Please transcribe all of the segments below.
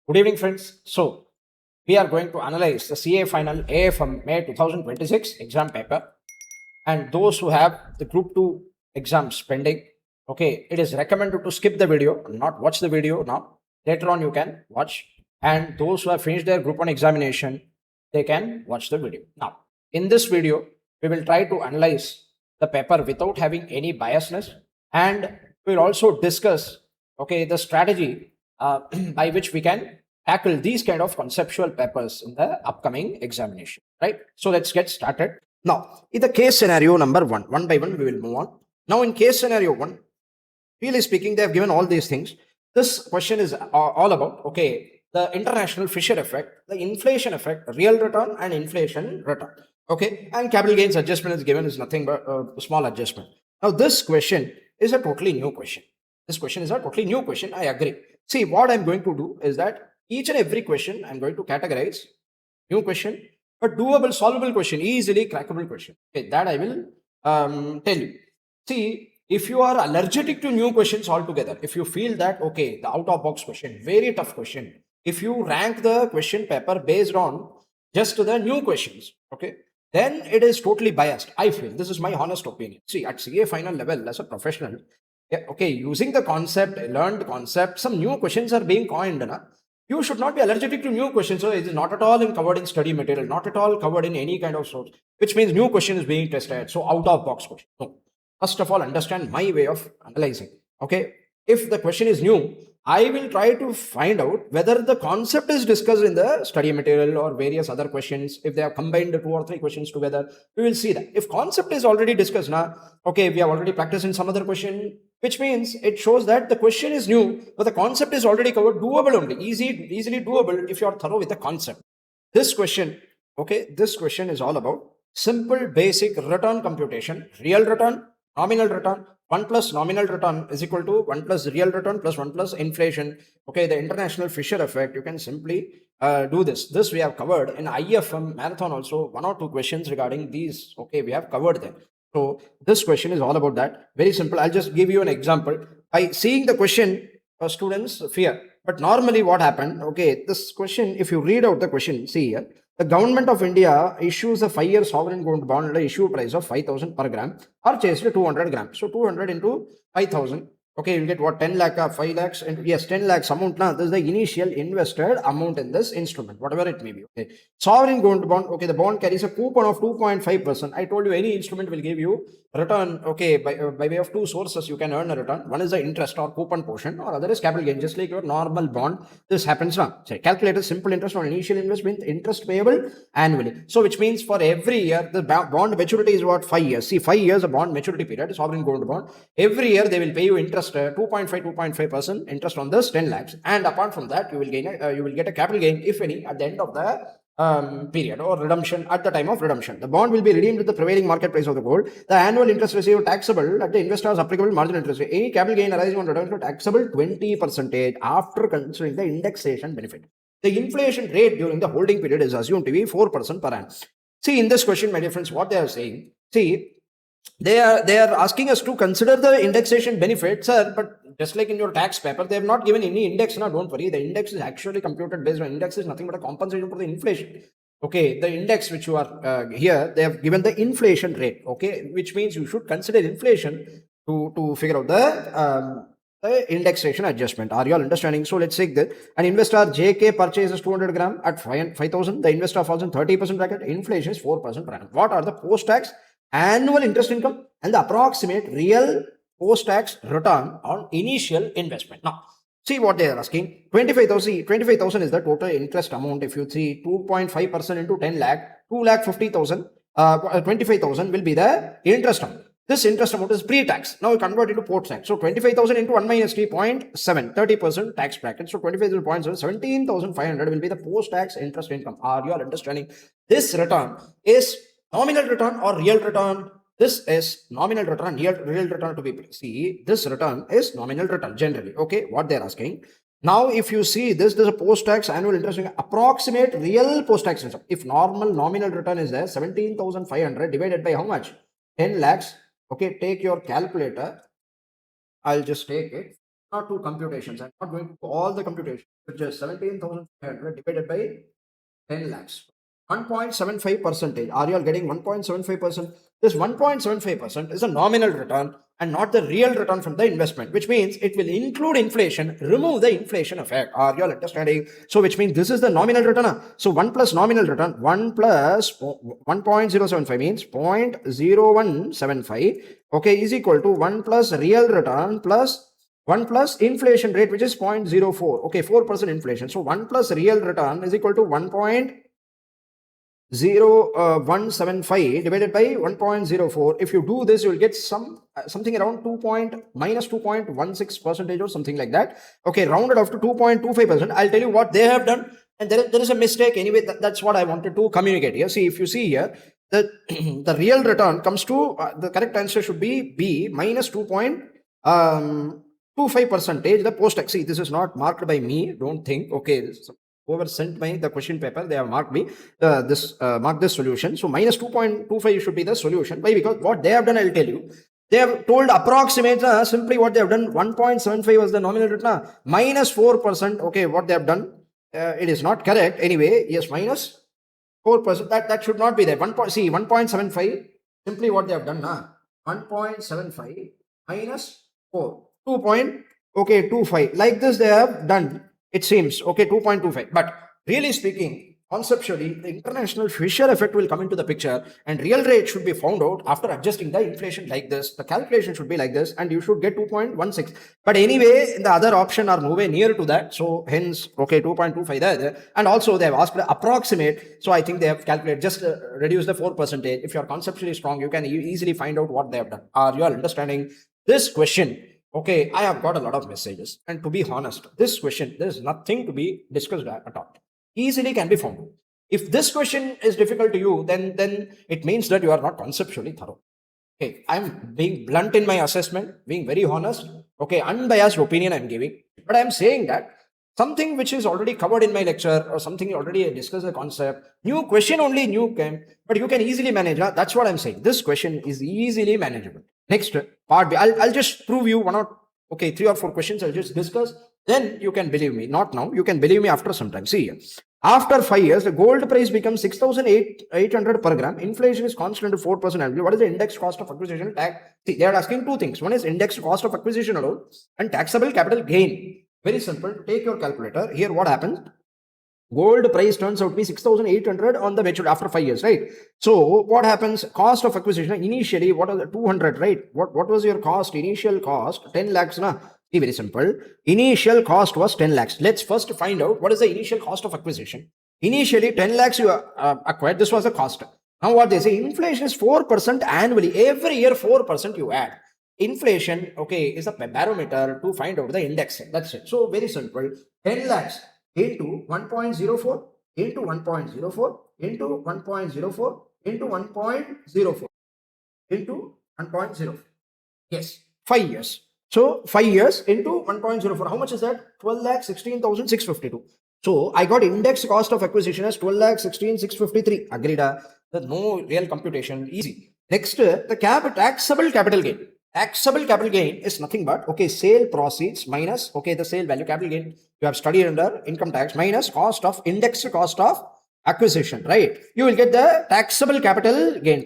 Good evening, friends. So, we are going to analyze the CA Final AFM May 2026 exam paper. And those who have the Group 2 exams pending, okay, it is recommended to skip the video, not watch the video now. Later on, you can watch. And those who have finished their Group 1 examination, they can watch the video. Now, in this video, we will try to analyze the paper without having any biasness. And we'll also discuss, okay, the strategy by which we can tackle these kind of conceptual papers in the upcoming examination, right? So let's get started. Now, in the case scenario number one by one, we will move on. Now, in case scenario one, really speaking, they have given all these things. This question is all about, okay, the international Fisher effect, the inflation effect, real return and inflation return. Okay, and capital gains adjustment is given is nothing but a small adjustment. Now, this question is a totally new question. This question is a totally new question. I agree. See, what I'm going to do is that each and every question I'm going to categorize new question, but doable, solvable question, easily crackable question. Okay, that I will tell you. See, if you are allergic to new questions altogether, if you feel that, okay, the out of box question, very tough question, if you rank the question paper based on just the new questions, okay, then it is totally biased. I feel this is my honest opinion. See, at CA final level, as a professional, okay, using the concept, learned concept, some new questions are being coined. You should not be allergic to new questions. So it is not at all covered in study material, not at all covered in any kind of source, which means new question is being tested. So out of box question. No. First of all, understand my way of analyzing. Okay. If the question is new, I will try to find out whether the concept is discussed in the study material or various other questions. If they have combined the 2 or 3 questions together, we will see that. If concept is already discussed now, okay, we have already practiced in some other question, which means it shows that the question is new, but the concept is already covered, doable only, easily doable if you are thorough with the concept. This question, okay, this question is all about simple basic return computation, real return, nominal return. 1 plus nominal return is equal to 1 plus real return plus 1 plus inflation. Okay, the international Fisher effect, you can simply do this. This we have covered in IFM marathon also, 1 or 2 questions regarding these. Okay, we have covered them. So this question is all about that. Very simple. I'll just give you an example. By seeing the question, students fear. But normally what happened, okay, this question, if you read out the question, see here, the government of India issues a 5-year sovereign gold bond at an issue price of 5,000 per gram, purchased 200 grams. So 200 into 5,000. Okay, you'll get what, 10 lakh, 5 lakhs, and yes, 10 lakhs amount. Now, this is the initial invested amount in this instrument, whatever it may be. Okay, sovereign gold bond. Okay, the bond carries a coupon of 2.5%. I told you any instrument will give you return. Okay, by way of 2 sources, you can earn a return. One is the interest or coupon portion, or other is capital gain, just like your normal bond. This happens now. So calculate simple interest on initial investment, interest payable annually. So which means for every year, the bond maturity is what, 5 years. See, 5 years a bond maturity period, sovereign gold bond. Every year they will pay you interest 2.5% interest on this 10 lakhs, and apart from that you will gain you will get a capital gain, if any, at the end of the period or redemption. At the time of redemption, the bond will be redeemed with the prevailing market price of the gold. The annual interest received taxable at the investor's applicable marginal interest rate. Any capital gain arising on redemption taxable 20% after considering the indexation benefit. The inflation rate during the holding period is assumed to be 4% per annum. See, in this question, my dear friends, what they are saying, see, they are asking us to consider the indexation benefit, sir, but just like in your tax paper, they have not given any index. Now, don't worry, the index is actually computed based on index is nothing but a compensation for the inflation. Okay, the index which you are here, they have given the inflation rate. Okay, which means you should consider inflation to figure out the indexation adjustment. Are you all understanding? So let's take that. An investor JK purchases 200 gram at 5,000. The investor falls in 30% bracket. Inflation is 4% per annum. What are the post-tax annual interest income and the approximate real post-tax return on initial investment? Now, see what they are asking. 25,000 is the total interest amount. If you see 2.5% into 10 lakh, 2,50,000, 25,000 will be the interest amount. This interest amount is pre-tax. Now we convert it to post-tax. So 25,000 into 1 minus 3.7, 30% tax bracket. So 25,000, 17,500 will be the post-tax interest income. Are you all understanding? This return is nominal return or real return? This is nominal return, real return to be. See, this return is nominal return generally. Okay, what they're asking. Now, if you see this, there's a post-tax annual interest income, approximate real post-tax income. If nominal return is there, 17,500 divided by how much? 10 lakhs. Okay, take your calculator. I'll just take it. not two computations. I'm not going to do all the computations. It's just 17,500 divided by 10 lakhs. 1.75 percentage. Are you all getting 1.75%? This 1.75% is a nominal return and not the real return from the investment, which means it will include inflation, remove the inflation effect. Are you all understanding? So, which means this is the nominal return. So, 1 plus nominal return, 1 plus 1.075 means 0.0175, okay, is equal to 1 plus real return plus 1 plus inflation rate, which is 0.04. Okay, 4% inflation. So 1 plus real return is equal to 1.0175 divided by 1.04. If you do this, you will get something around minus 2.16 percentage or something like that. Okay, rounded off to 2.25%. I'll tell you what they have done, and there is a mistake. Anyway, that's what I wanted to communicate here. See, if you see here, the real return comes to the correct answer should be B, minus 2.25%. The post tax. See, this is not marked by me. Don't think. Okay, whoever sent me the question paper, they have marked me mark this solution. So minus 2.25 should be the solution. Why? Because what they have done, I'll tell you. They have told approximate simply what they have done. 1.75 was the nominal return. Minus 4%. Okay, what they have done, it is not correct. Anyway, yes, minus 4%. That should not be there. 1.75. Simply what they have done. 1.75 minus 4. 2.25. Like this they have done. It seems, okay, 2.25. But really speaking, conceptually, the international Fisher effect will come into the picture and real rate should be found out after adjusting the inflation like this. The calculation should be like this and you should get 2.16. But anyway, the other option are nowhere near to that. So hence, okay, 2.25 there. And also they have asked approximate. So I think they have calculated, just reduce the 4%. If you are conceptually strong, you can easily find out what they have done. Are you all understanding this question? Okay, I have got a lot of messages, and to be honest, this question, there is nothing to be discussed at all. Easily can be found. If this question is difficult to you, then it means that you are not conceptually thorough. Okay, I'm being blunt in my assessment, being very honest. Okay, unbiased opinion I'm giving, but I'm saying that something which is already covered in my lecture or something already discussed the concept, new question only new came, but you can easily manage. That's what I'm saying. This question is easily manageable. Next part B. I'll just prove you 3 or 4 questions. I'll just discuss. Then you can believe me. Not now. You can believe me after some time. See here. After 5 years, the gold price becomes 6,800 per gram. Inflation is constant to 4% annually. What is the index cost of acquisition? See, they are asking 2 things. One is index cost of acquisition alone and taxable capital gain. Very simple. Take your calculator. Here, what happens? Gold price turns out to be 6,800 on the maturity after 5 years, right? So what happens? Cost of acquisition initially, what was the 200, right? What was your cost? Initial cost 10 lakhs, na? See, very simple. Initial cost was 10 lakhs. Let's first find out what is the initial cost of acquisition. Initially 10 lakhs you acquired. This was the cost. Now what they say, inflation is 4% annually. Every year 4% you add. Inflation, okay, is a barometer to find out the index. That's it. So very simple. 10 lakhs into 1.04 into 1.04 into 1.04 into 1.04 into 1.04. Yes, 5 years. So 5 years into 1.04. How much is that? 12,16,652. So I got index cost of acquisition as 12,16,653. Agreed. No real computation. Easy. Next, the taxable capital gain. Taxable capital gain is nothing but, okay, sale proceeds minus, okay, the sale value capital gain you have studied under income tax minus indexed cost of acquisition, right? You will get the taxable capital gain.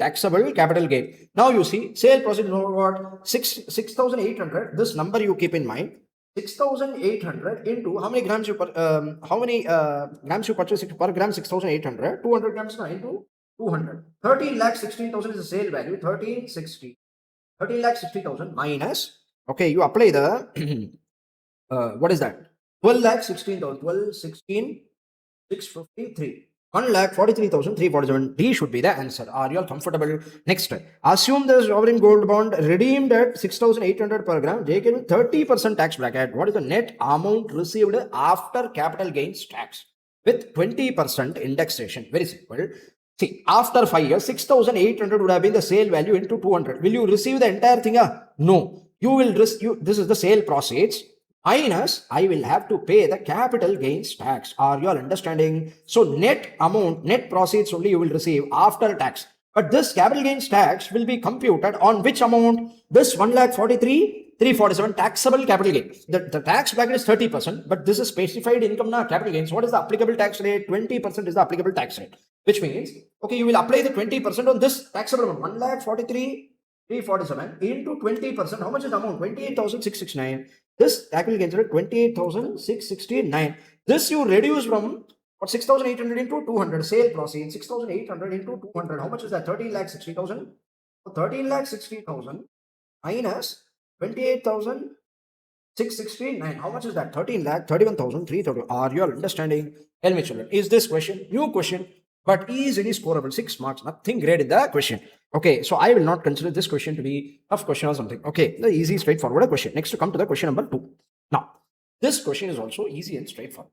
Now you see sale proceeds what? 6,800. This number you keep in mind. 6,800 into how many grams you grams you purchase per gram? 6,800. 200 grams into 200. 13,16,000 is the sale value. 13,60,000 minus, okay, you apply the what is that? 12,16,000. 12,16,653. 1,43,347. D should be the answer. Are you all comfortable? Next, assume the sovereign gold bond redeemed at 6,800 per gram. JK 30% tax bracket. What is the net amount received after capital gains tax with 20% indexation? Very simple. See, after 5 years, 6,800 would have been the sale value into 200. Will you receive the entire thing? No. You will this is the sale proceeds minus I will have to pay the capital gains tax. Are you all understanding? So net amount, net proceeds only you will receive after tax. But this capital gains tax will be computed on which amount? This 1,43,347. 347 taxable capital gain. The tax bracket is 30%, but this is specified income na capital gains. What is the applicable tax rate? 20% is the applicable tax rate, which means, okay, you will apply the 20% on this taxable amount, 1,43,347 into 20%. How much is the amount? 28,669. This capital gains rate 28,669. This you reduce from what 6,800 into 200 sale proceeds, 6,800 into 200. How much is that? 13,60,000. So 13,60,000 minus 28,669. How much is that? 13,31,330. Are you all understanding? Tell me, children, is this question new question, but easily scoreable? 6 marks, nothing great in the question. Okay, so I will not consider this question to be tough question or something. Okay, the easy, straightforward question. Next, to come to the question number 2. Now, this question is also easy and straightforward.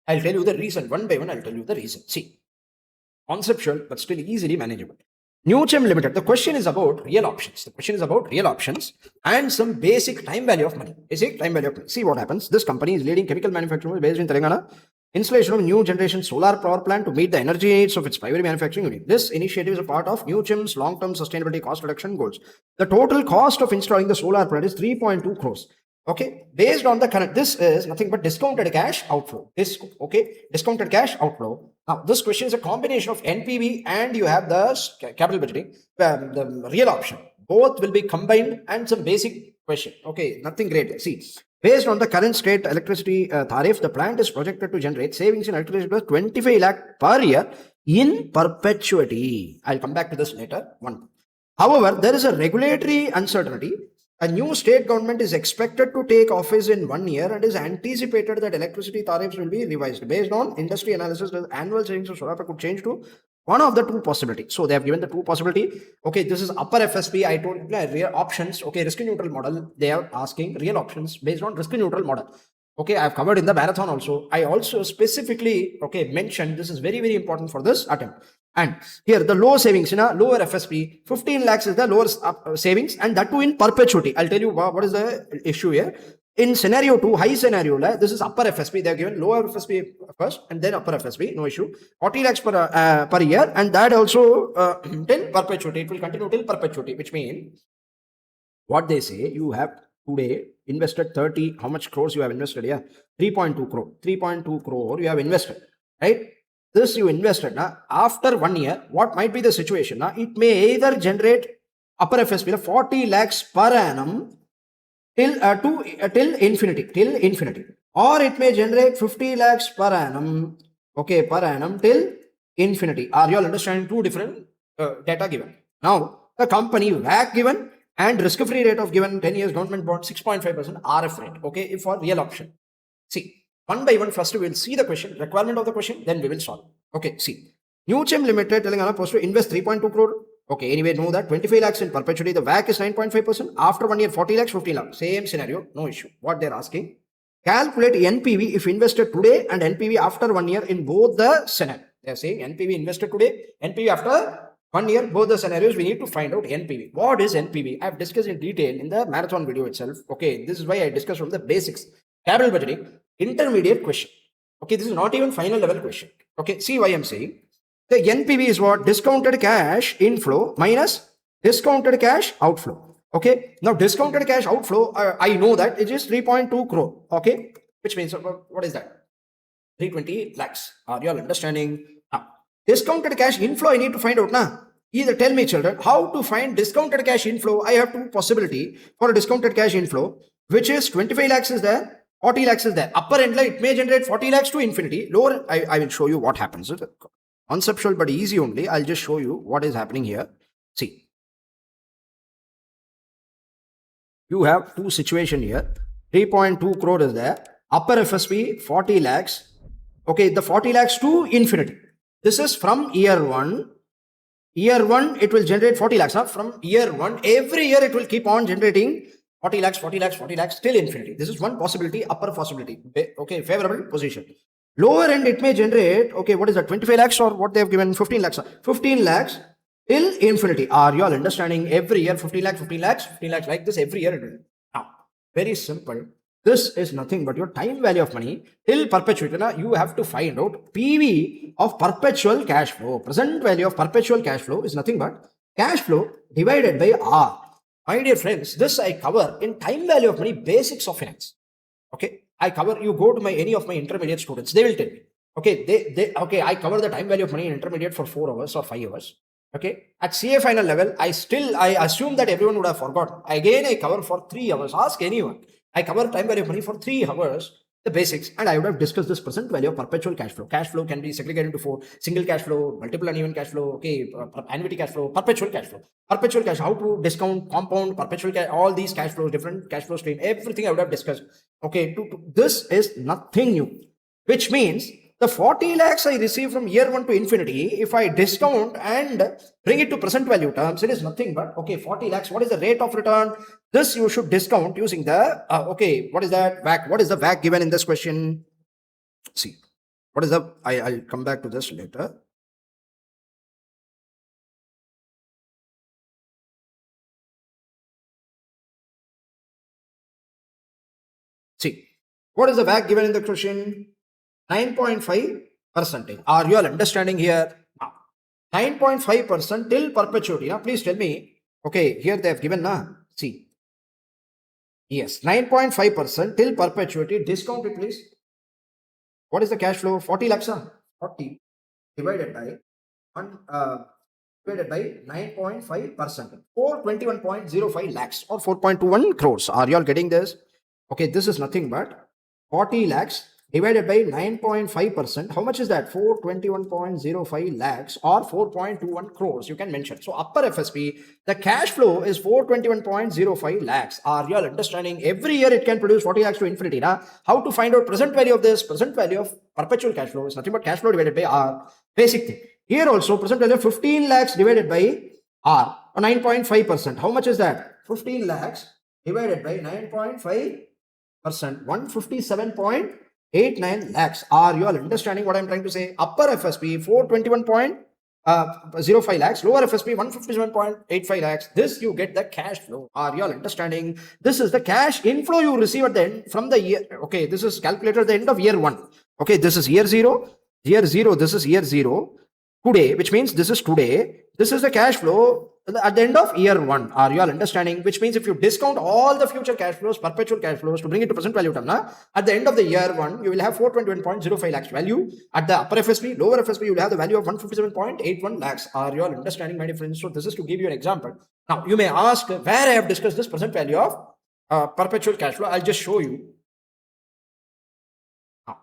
I'll tell you the reason. One by one, I'll tell you the reason. See, conceptual, but still easily manageable. Newchem Limited. The question is about real options. The question is about real options and some basic time value of money. Basic time value of money. See what happens. This company is leading chemical manufacturing based in Telangana. Installation of new generation solar power plant to meet the energy needs of its primary manufacturing unit. This initiative is a part of Newchem's long-term sustainability cost reduction goals. The total cost of installing the solar plant is 3.2 crores. Okay, based on the current, this is nothing but discounted cash outflow. This, okay, discounted cash outflow. Now, this question is a combination of NPV and you have the capital budgeting, the real option. Both will be combined and some basic question. Okay, nothing great. See, based on the current state electricity tariff, the plant is projected to generate savings in electricity plus 25 lakh per year in perpetuity. I'll come back to this later. However, there is a regulatory uncertainty. A new state government is expected to take office in 1 year and is anticipated that electricity tariffs will be revised. Based on industry analysis, the annual savings of solar could change to one of the two possibilities. So they have given the two possibility. Okay, this is upper FSP. I told you real options. Okay, risk neutral model. They are asking real options based on risk neutral model. Okay, I have covered in the marathon also. I also specifically, okay, mentioned this is very, very important for this attempt. And here the low savings in a lower FSP, 15 lakhs is the lower savings, and that too in perpetuity. I'll tell you what is the issue here. In scenario 2, high scenario, this is upper FSP. They are given lower FSP first and then upper FSP, no issue. 40 lakhs per year, and that also till perpetuity. It will continue till perpetuity, which means what they say, you have today invested 30, how much crores you have invested here? 3.2 crore. 3.2 crore you have invested, right? This you invested. Now, after 1 year, what might be the situation? Now, it may either generate upper FSP 40 lakhs per annum till infinity, or it may generate 50 lakhs per annum, okay, per annum till infinity. Are you all understanding? Two different data given. Now, the company WACC given and risk-free rate of given 10 years government bond 6.5% RF rate, okay, for real option. See, one by one, first we will see the question, requirement of the question, then we will solve. Okay, see. Newchem Limited Telangana supposed to invest 3.2 crore. Okay, anyway, know that 25 lakhs in perpetuity. The WACC is 9.5%. After 1 year, 40 lakhs, 15 lakhs. Same scenario, no issue. What they're asking, calculate NPV if invested today and NPV after 1 year in both the scenario. They're saying NPV invested today, NPV after 1 year, both the scenarios, we need to find out NPV. What is NPV? I've discussed in detail in the marathon video itself. Okay, this is why I discussed from the basics. Capital budgeting, intermediate question. Okay, this is not even final level question. Okay, see why I'm saying. The NPV is what? Discounted cash inflow minus discounted cash outflow. Okay, now discounted cash outflow, I know that it is 3.2 crore. Okay, which means what is that? 320 lakhs. Are you all understanding? Now, discounted cash inflow, I need to find out now. Either tell me, children, how to find discounted cash inflow. I have two possibility for a discounted cash inflow, which is 25 lakhs is there, 40 lakhs is there. Upper end, it may generate 40 lakhs to infinity. Lower, I will show you what happens. Conceptual but easy only. I'll just show you what is happening here. See, you have two situation here. 3.2 crore is there. Upper FSP 40 lakhs. Okay, the 40 lakhs to infinity. This is from year 1. Year 1, it will generate 40 lakhs. From year 1, every year it will keep on generating 40 lakhs, 40 lakhs, 40 lakhs till infinity. This is one possibility, upper possibility. Okay, favorable position. Lower end, it may generate, okay, what is that? 25 lakhs or what they have given? 15 lakhs. 15 lakhs till infinity. Are you all understanding? Every year, 15 lakhs, 15 lakhs, 15 lakhs, like this every year it will. Now, very simple. This is nothing but your time value of money till perpetuity. Now, you have to find out PV of perpetual cash flow. Present value of perpetual cash flow is nothing but cash flow divided by R. My dear friends, this I cover in time value of money, basics of finance. Okay, I cover, you go to any of my intermediate students, they will tell me. Okay, okay, I cover the time value of money in intermediate for 4 hours or 5 hours. Okay, at CA final level, I assume that everyone would have forgotten. Again, I cover for 3 hours. Ask anyone. I cover time value of money for 3 hours, the basics, and I would have discussed this present value of perpetual cash flow. Cash flow can be segregated into 4: single cash flow, multiple uneven cash flow, okay, annuity cash flow, perpetual cash flow. Perpetual cash, how to discount, compound, perpetual cash, all these cash flows, different cash flow stream, everything I would have discussed. Okay, this is nothing new, which means the 40 lakhs I receive from year 1 to infinity, if I discount and bring it to present value terms, it is nothing but, okay, 40 lakhs, what is the rate of return? This you should discount using the, okay, what is that? WACC. What is the WACC given in this question? See, what is the, I'll come back to this later. See, what is the WACC given in the question? 9.5%. Are you all understanding here? 9.5% till perpetuity. Now, please tell me. Okay, here they have given, see. Yes, 9.5% till perpetuity. Discount it, please. What is the cash flow? 40 lakhs, 40 divided by 9.5%. 421.05 lakhs or 4.21 crores. Are you all getting this? Okay, this is nothing but 40 lakhs divided by 9.5%. How much is that? 421.05 lakhs or 4.21 crores. You can mention. So upper FSP, the cash flow is 421.05 lakhs. Are you all understanding? Every year it can produce 40 lakhs to infinity. How to find out present value of this? Present value of perpetual cash flow is nothing but cash flow divided by R. Basic thing. Here also present value of 15 lakhs divided by R or 9.5%. How much is that? 15 lakhs divided by 9.5%. 157.89 lakhs. Are you all understanding what I'm trying to say? Upper FSP 421.05 lakhs, lower FSP 157.85 lakhs. This you get the cash flow. Are you all understanding? This is the cash inflow you receive at the end from the year. Okay, this is calculated at the end of year 1. Okay, this is year 0. Year 0, this is year 0. Today, which means this is today. This is the cash flow at the end of year 1. Are you all understanding? Which means if you discount all the future cash flows, perpetual cash flows to bring it to present value term, at the end of the year 1, you will have 421.05 lakhs value. At the upper FSP, lower FSP, you will have the value of 157.81 lakhs. Are you all understanding, my dear friends? So this is to give you an example. Now, you may ask where I have discussed this present value of perpetual cash flow. I'll just show you. Now,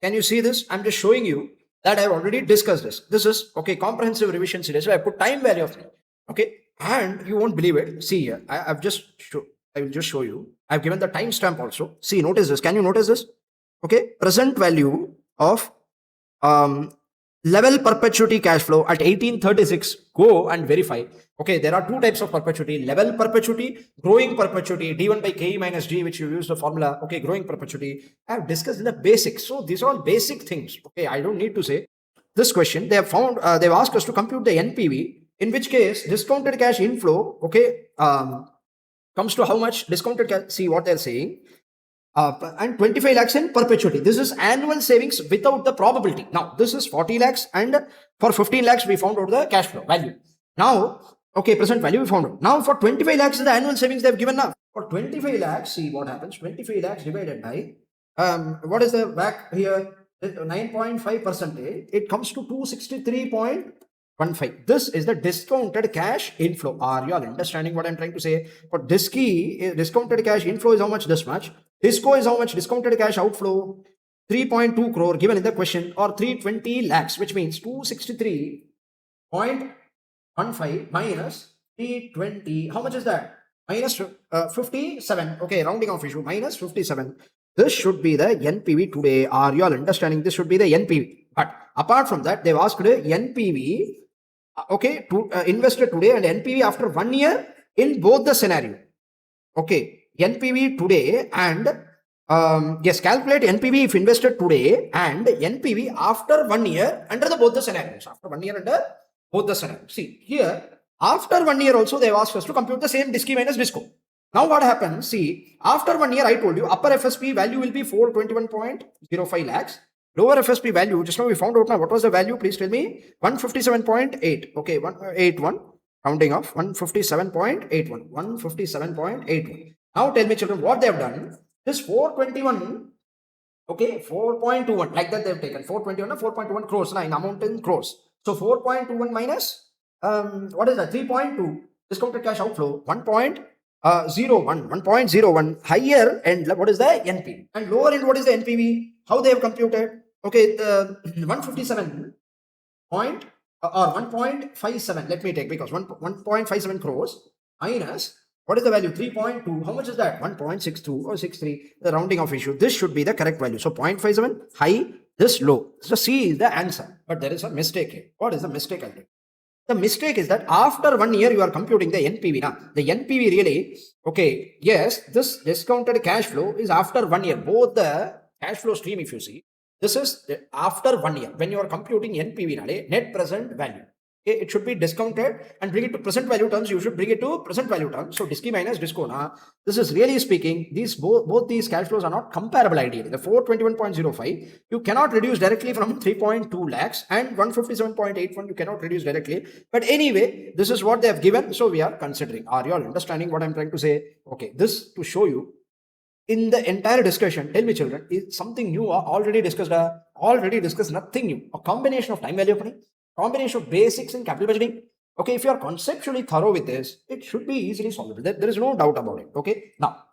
can you see this? I'm just showing you that I've already discussed this. This is, okay, comprehensive revision series. So I put time value of, okay, and you won't believe it. See here, I will just show you. I've given the timestamp also. See, notice this. Can you notice this? Okay, present value of level perpetuity cash flow at 1836. Go and verify. Okay, there are 2 types of perpetuity: level perpetuity, growing perpetuity, D1 by KE minus D, which you use the formula. Okay, growing perpetuity. I have discussed in the basics. So these are all basic things. Okay, I don't need to say this question. They have found, they've asked us to compute the NPV, in which case discounted cash inflow, okay, comes to how much? Discounted cash, see what they're saying. And 25 lakhs in perpetuity. This is annual savings without the probability. Now, this is 40 lakhs, and for 15 lakhs, we found out the cash flow value. Now, okay, present value we found out. Now, for 25 lakhs is the annual savings they've given now. For 25 lakhs, see what happens. 25 lakhs divided by, what is the WACC here? 9.5%. It comes to 263.15. This is the discounted cash inflow. Are you all understanding what I'm trying to say? For discounted cash inflow is how much? This much. Disco is how much? Discounted cash outflow 3.2 crore given in the question, or 320 lakhs, which means 263.15 minus 320. How much is that? Minus 57. Okay, rounding off issue. Minus 57. This should be the NPV today. Are you all understanding? This should be the NPV. But apart from that, they've asked NPV, okay, to invested today and NPV after 1 year in both the scenario. Okay, NPV today and yes, calculate NPV if invested today and NPV after 1 year under both the scenarios. After 1 year under both the scenarios. See here, after 1 year also they've asked us to compute the same DISCI minus DISCO. Now what happens? See, after 1 year I told you upper FSP value will be 421.05 lakhs. Lower FSP value, just now we found out now. What was the value? Please tell me. 157.8. Okay, 181. rounding of 157.81. 157.81. Now tell me, children, what they have done. This 421, okay, 4.21, like that they have taken 421 or 4.21 crores in amount in crores. So 4.21 minus what is that? 3.2 discounted cash outflow, 1.01 higher end. What is the NPV? And lower end, what is the NPV? How they have computed? Okay, the 157 point or 1.57, let me take, because 1.57 crores minus what is the value? 3.2. How much is that? 1.62 or 63. The rounding of issue. This should be the correct value. So 0.57 high, this low. So C is the answer. But there is a mistake here. What is the mistake? The mistake is that after 1 year you are computing the NPV. Now, the NPV really, okay, yes, this discounted cash flow is after 1 year. Both the cash flow stream, if you see, this is after 1 year. When you are computing NPV, net present value. Okay, it should be discounted and bring it to present value terms. You should bring it to present value terms. So disky minus disco. This is really speaking, these both these cash flows are not comparable ideally. The 421.05 you cannot reduce directly from 3.2 lakhs, and 157.81 you cannot reduce directly. But anyway, this is what they have given. So we are considering. Are you all understanding what I'm trying to say? Okay, this to show you in the entire discussion. Tell me, children, is something new or already discussed? Already discussed, nothing new. A combination of time value of money, combination of basics in capital budgeting. Okay, if you are conceptually thorough with this, it should be easily solvable. There is no doubt about it. Okay, now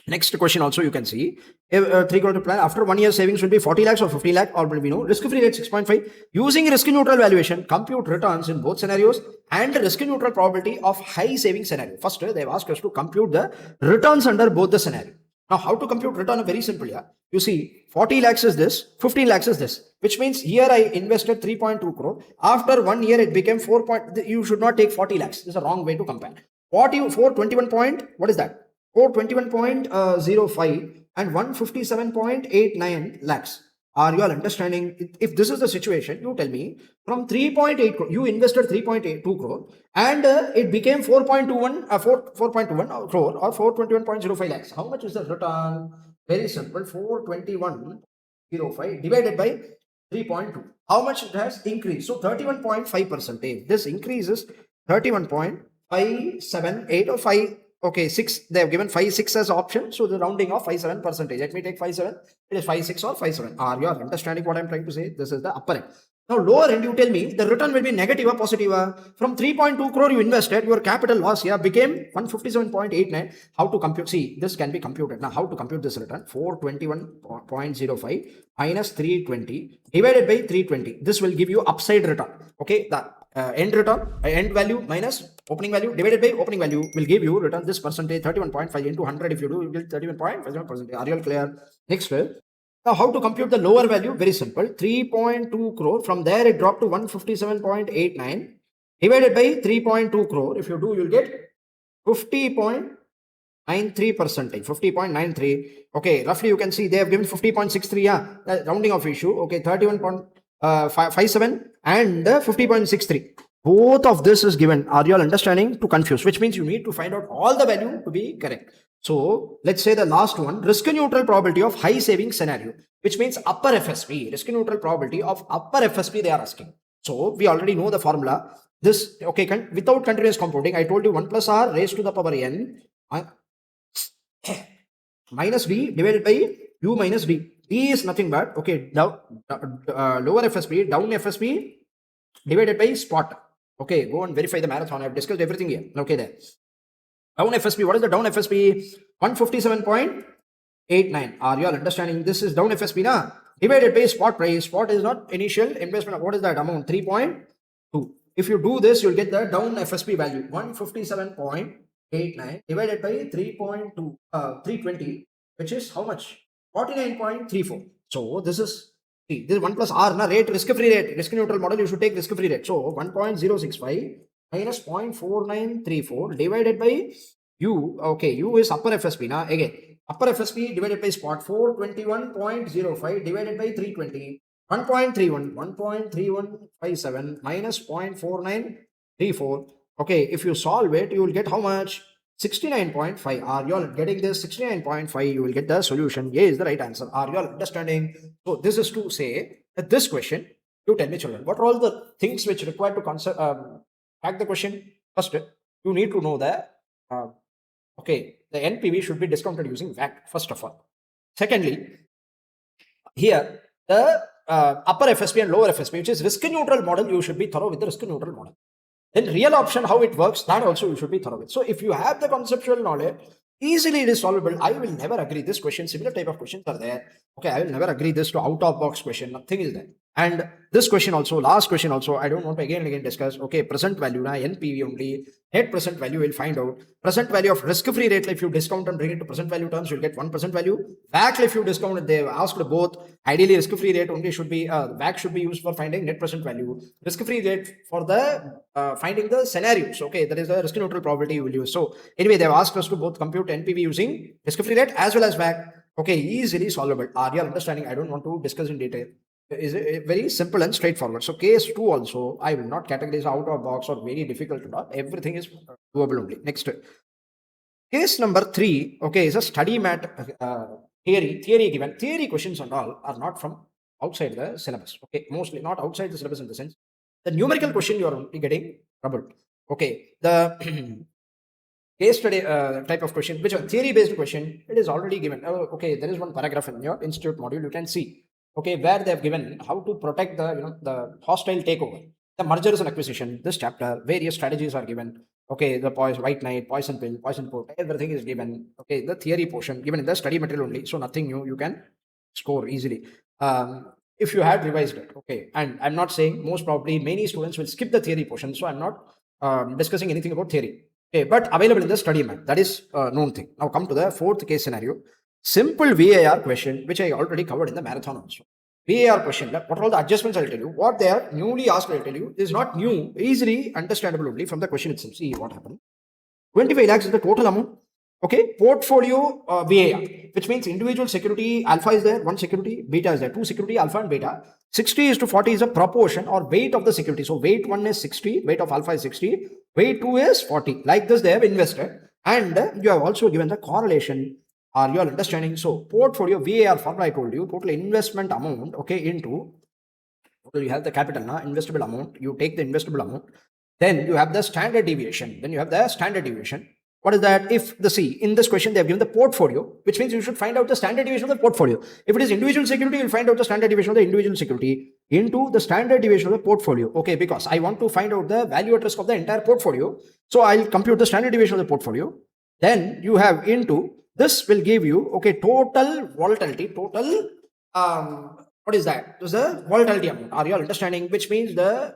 next question also you can see. 3-quarter plan, after 1 year savings will be 40 lakhs or 50 lakh, or will be no risk-free rate 6.5. Using risk-neutral valuation, compute returns in both scenarios and risk-neutral probability of high saving scenario. First, they have asked us to compute the returns under both the scenario. Now, how to compute return? Very simple. Yeah, you see, 40 lakhs is this, 15 lakhs is this, which means here I invested 3.2 crore. After 1 year, it became 4. You should not take 40 lakhs. This is a wrong way to compare. 421 point, what is that? 421.05 and 157.89 lakhs. Are you all understanding? If this is the situation, you tell me, from 3.8 crore, you invested 3.82 crore and it became 4.21 crore or 421.05 lakhs. How much is the return? Very simple, 421.05 divided by 3.2. How much it has increased? So 31.5%. This increase is 31.578 or 5. Okay, 6, they have given 5, 6 as option. So the rounding of 57%. Let me take 57. It is 5, 6 or 5, 7. Are you understanding what I'm trying to say? This is the upper end. Now lower end, you tell me the return will be negative or positive. From 3.2 crore you invested, your capital loss here became 157.89. How to compute? See, this can be computed. Now how to compute this return? 421.05 minus 320 divided by 320. This will give you upside return. Okay, the end return, end value minus opening value divided by opening value will give you return this percentage, 31.5 into 100. If you do, you get 31.57%. Are you all clear? Next, now how to compute the lower value? Very simple. 3.2 crore. From there it dropped to 157.89 divided by 3.2 crore. If you do, you'll get 50.93%. 50.93. Okay, roughly you can see they have given 50.63. Yeah, rounding of issue. Okay, 31.57 and 50.63. Both of this is given. Are you all understanding? To confuse, which means you need to find out all the value to be correct. So let's say the last one, risk neutral probability of high saving scenario, which means upper FSP, risk neutral probability of upper FSP they are asking. So we already know the formula. This, okay, without continuous compounding, I told you 1 plus r raised to the power n minus b divided by u minus b. D is nothing but, okay, lower FSP, down FSP divided by spot. Okay, go and verify the marathon. I've discussed everything here. Okay, there. Down FSP, what is the down FSP? 157.89. Are you all understanding? This is down FSP, na? Divided by spot price. Spot is not initial investment. What is that amount? 3.2. If you do this, you'll get the down FSP value. 157.89 divided by 320, which is how much? 49.34. So this is 1 plus r, na, rate, risk-free rate, risk neutral model, you should take risk-free rate. So 1.065 minus 0.4934 divided by u. Okay, u is upper FSP, na, again upper FSP divided by spot. 421.05 divided by 320, 1.3157 minus 0.4934. Okay, if you solve it, you will get how much? 69.5. Are you all getting this? 69.5. You will get the solution. A is the right answer. Are you all understanding? So this is to say that this question, you tell me, children, what are all the things which require to crack the question, first you need to know the the NPV should be discounted using VAT first of all. Secondly, here the upper FSP and lower FSP, which is risk neutral model, you should be thorough with the risk neutral model. Then real option, how it works, that also you should be thorough with. So if you have the conceptual knowledge, easily it is solvable. I will never agree this question, similar type of questions are there. Okay, I will never agree this to out of box question, nothing is there. And this question also, last question also, I don't want to again and again discuss. Okay, present value, na NPV only, net present value will find out. Present value of risk-free rate, if you discount and bring it to present value terms, you'll get 1% value. WACC, if you discount, they have asked both. Ideally, risk-free rate only should be, WACC should be used for finding net present value. Risk-free rate for the finding the scenarios. Okay, that is the risk neutral probability you will use. So anyway, they have asked us to both compute NPV using risk-free rate as well as WACC. Okay, easily solvable. Are you understanding? I don't want to discuss in detail. Is very simple and straightforward. So case 2 also, I will not categorize out of box or very difficult to do. Everything is doable only. Next, case number 3, okay, is a study mat theory given. Theory questions and all are not from outside the syllabus. Okay, mostly not outside the syllabus in the sense. The numerical question you are only getting troubled. Okay, the case study type of question, which is a theory based question, it is already given. Okay, there is one paragraph in your institute module, you can see. Okay, where they have given how to protect the the hostile takeover, the mergers and acquisition. This chapter, various strategies are given. Okay, the white knight, poison pill, poison put, everything is given. Okay, the theory portion given in the study material only, so nothing new. You can score easily if you had revised it. Okay, and I'm not saying, most probably many students will skip the theory portion, so I'm not discussing anything about theory. Okay, but available in the study mat, that is a known thing. Now come to the 4th case scenario. Simple VAR question, which I already covered in the marathon also. VAR question, what are all the adjustments I'll tell you. What they are newly asked, I'll tell you, is not new, easily understandable only from the question itself. See what happened. 25 lakhs is the total amount. Okay, portfolio VAR, which means individual security, alpha is there, 1 security, beta is there, 2 security, alpha and beta. 60:40 is a proportion or weight of the security. So weight 1 is 60, weight of alpha is 60, weight 2 is 40. Like this, they have invested. And you have also given the correlation. Are you all understanding? So portfolio VAR formula I told you, total investment amount, okay, into total, you have the capital, investable amount, you take the investable amount, then you have the standard deviation, What is that? If in this question they have given the portfolio, which means you should find out the standard deviation of the portfolio. If it is individual security, you'll find out the standard deviation of the individual security into the standard deviation of the portfolio. Okay, because I want to find out the value at risk of the entire portfolio. So I'll compute the standard deviation of the portfolio. Then you have into this will give you, okay, total volatility, what is that? This is the volatility amount. Are you all understanding? Which means the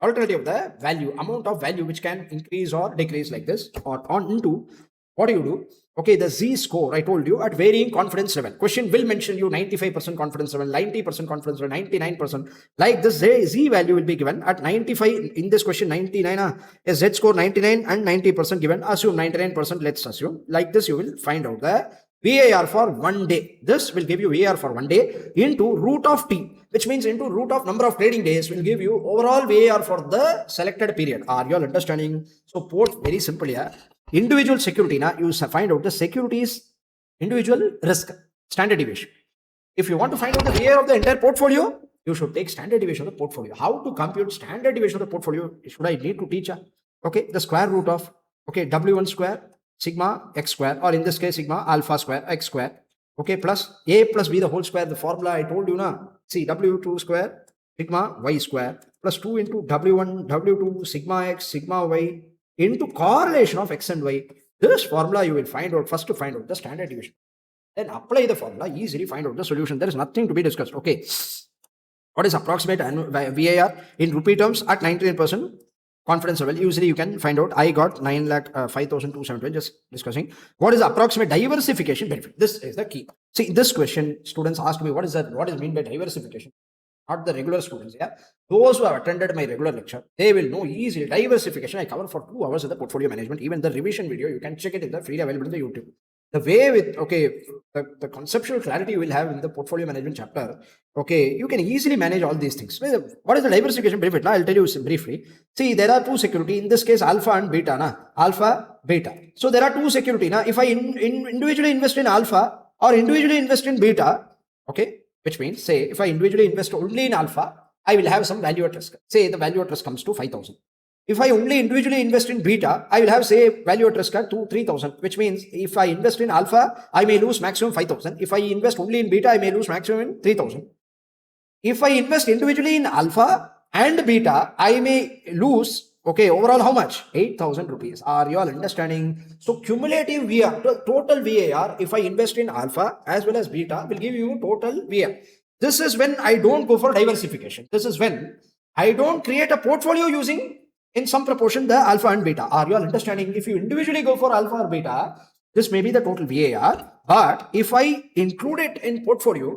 volatility of the value, amount of value which can increase or decrease like this, or on into, what do you do? Okay, the Z score, I told you, at varying confidence level. Question will mention you 95% confidence level, 90% confidence level, 99%. Like this Z value will be given at 95. In this question, 99, a Z score 99 and 90% given. Assume 99%, let's assume. Like this, you will find out the VAR for 1 day. This will give you VAR for 1 day into root of T, which means into root of number of trading days will give you overall VAR for the selected period. Are you all understanding? So port very simple here. Individual security, you find out the securities individual risk standard deviation. If you want to find out the VAR of the entire portfolio, you should take standard deviation of the portfolio. How to compute standard deviation of the portfolio? Should I need to teach? Okay, the square root of, okay, W1 square sigma x square, or in this case sigma alpha square x square, okay, plus A plus B the whole square. The formula I told you now. See, W2 square sigma y square plus 2 into W1 W2 sigma x sigma y into correlation of x and y. This formula you will find out, first to find out the standard deviation. Then apply the formula, easily find out the solution. There is nothing to be discussed. Okay, what is approximate VAR in rupee terms at 99% confidence level? Usually you can find out. I got 9,05,271. Just discussing. What is the approximate diversification benefit? This is the key. See, this question students asked me, what is mean by diversification? Not the regular students. Yeah, those who have attended my regular lecture, they will know easily. Diversification I cover for 2 hours in the portfolio management. Even the revision video, you can check it in the freely available in the YouTube. The way with, okay, the conceptual clarity you will have in the portfolio management chapter, okay, you can easily manage all these things. What is the diversification benefit? I'll tell you briefly. See, there are 2 security, in this case alpha and beta, alpha, beta. So there are 2 security. If I individually invest in alpha or individually invest in beta, okay, which means, say, if I individually invest only in alpha, I will have some value at risk. Say the value at risk comes to 5,000. If I only individually invest in beta, I will have, say, value at risk at 3,000, which means if I invest in alpha, I may lose maximum 5,000. If I invest only in beta, I may lose maximum 3,000. If I invest individually in alpha and beta, I may lose, okay, overall how much? 8,000 rupees. Are you all understanding? So cumulative VAR, total VAR, if I invest in alpha as well as beta, will give you total VAR. This is when I don't go for diversification. This is when I don't create a portfolio using in some proportion the alpha and beta. Are you all understanding? If you individually go for alpha or beta, this may be the total VAR. But if I include it in portfolio,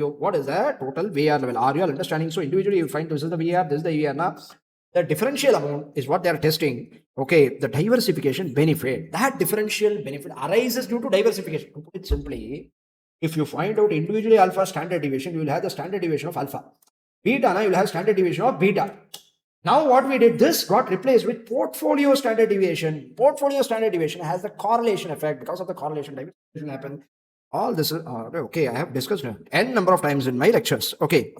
what is the total VAR level? Are you all understanding? So individually you find this is the VAR, this is the VAR. Now the differential amount is what they are testing. Okay, the diversification benefit, that differential benefit arises due to diversification. To put it simply, if you find out individually alpha standard deviation, you will have the standard deviation of alpha. Beta, now you will have standard deviation of beta. Now what we did, this got replaced with portfolio standard deviation. Portfolio standard deviation has the correlation effect. Because of the correlation, diversification happen. All this is, okay, I have discussed n number of times in my lectures. Okay.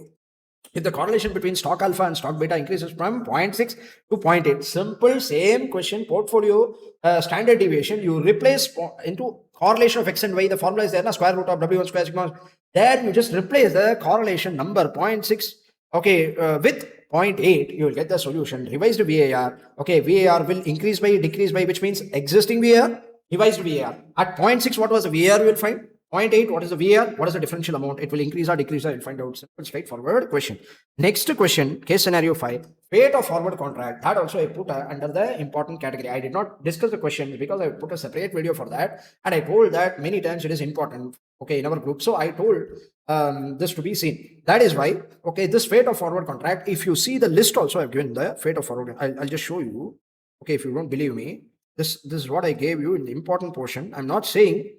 If the correlation between stock alpha and stock beta increases from 0.6 to 0.8, simple, same question, portfolio standard deviation, you replace into correlation of x and y. The formula is there, na, square root of w1 square sigma. Then you just replace the correlation number 0.6, okay, with 0.8, you will get the solution. Revised VAR, okay, VAR will increase by, decrease by, which means existing VAR, revised VAR. At 0.6, what was the VAR you will find? 0.8, what is the VAR? What is the differential amount? It will increase or decrease, I will find out. Simple, straightforward question. Next question, case scenario 5, fate of forward contract. That also I put under the important category. I did not discuss the question because I put a separate video for that. And I told that many times it is important, okay, in our group. So I told this to be seen. That is why, okay, this fate of forward contract, if you see the list also, I've given the fate of forward. I'll just show you. Okay, if you don't believe me, this is what I gave you in the important portion. I'm not saying,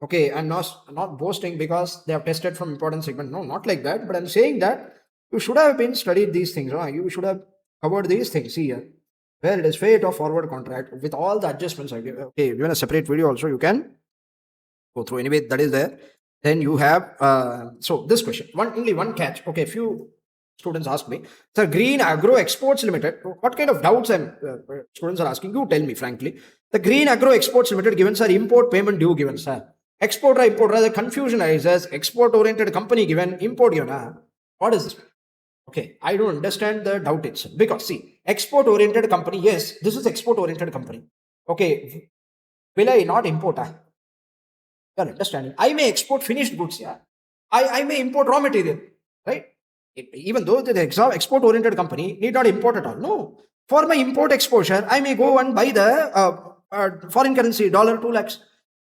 okay, I'm not boasting because they have tested from important segment. No, not like that. But I'm saying that you should have been studied these things. Right? You should have covered these things. See here, where it is fate of forward contract with all the adjustments I give. Okay, given a separate video also, you can go through. Anyway, that is there. Then you have, so this question, only one catch. Okay, few students ask me, Sir, Green Agro Exports Limited, what kind of doubts students are asking? You tell me frankly. The Green Agro Exports Limited given, sir, import payment due given, sir. Export or import, rather confusion arises. Export oriented company given, import given. What is this? Okay, I don't understand the doubt itself. Because see, export oriented company, yes, this is export oriented company. Okay, will I not import? You are understanding? I may export finished goods, yeah. I may import raw material, right? Even though the export oriented company need not import at all. No. For my import exposure, I may go and buy the foreign currency, $2 lakhs.